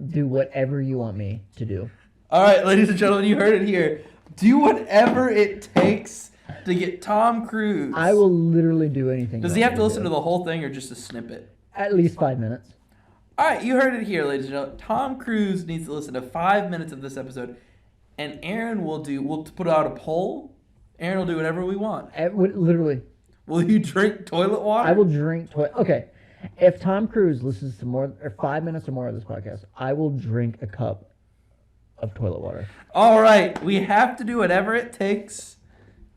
do whatever you want me to do. All right, ladies and gentlemen, you heard it here. Do whatever it takes to get Tom Cruise. I will literally do anything. Does he have to listen to the whole thing or just a snippet? At least 5 minutes. All right, you heard it here, ladies and gentlemen. Tom Cruise needs to listen to 5 minutes of this episode, and Aaron we'll put out a poll. Aaron will do whatever we want. Literally. Will you drink toilet water? I will drink toilet. Okay. If Tom Cruise listens to more or 5 minutes or more of this podcast, I will drink a cup of toilet water. All right, we have to do whatever it takes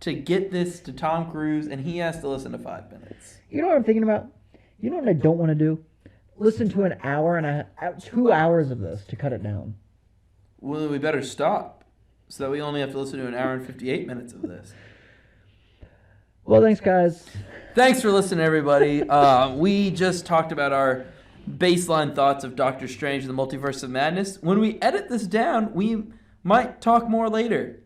to get this to Tom Cruise, and he has to listen to 5 minutes. You know what I'm thinking about? You know what I don't want to do? Listen to an hour and 2 hours of this to cut it down. Well, we better stop, so that we only have to listen to an hour and 58 minutes of this. Well, thanks, guys. Thanks for listening, everybody. We just talked about our baseline thoughts of Doctor Strange and the Multiverse of Madness. When we edit this down, we might talk more later.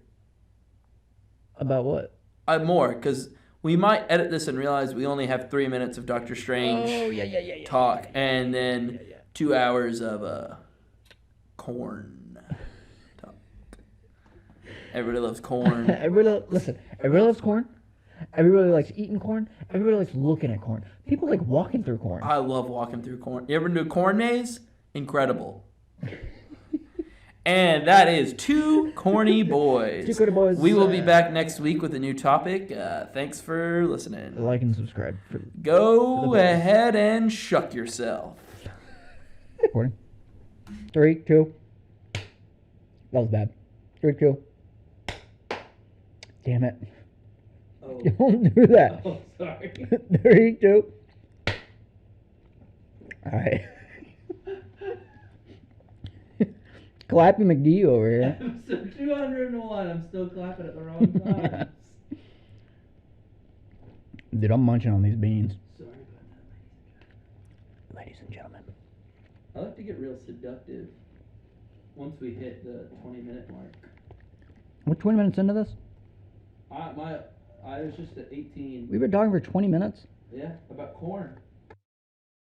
About what? More, because we might edit this and realize we only have 3 minutes of Doctor Strange talk, and then 2 hours of corn talk. Everybody loves corn. Everybody loves corn. Everybody likes eating corn. Everybody likes looking at corn. People like walking through corn. I love walking through corn. You ever do a corn maze? Incredible. And that is Two Corny Boys. Two Corny Boys. We will be back next week with a new topic. Thanks for listening. Like and subscribe. Go ahead and shuck yourself. Recording. 3, 2. That was bad. 3, 2. Damn it. Oh. Don't do that. Oh, sorry. 3, 2. Alright. Clappy McGee over here. Episode 201. I'm still clapping at the wrong time. Dude, I'm munching on these beans. Sorry about that, Ladies and gentlemen. I like to get real seductive once we hit the 20-minute mark. We're 20 minutes into this? I was just at 18. We've been talking for 20 minutes? Yeah, about corn.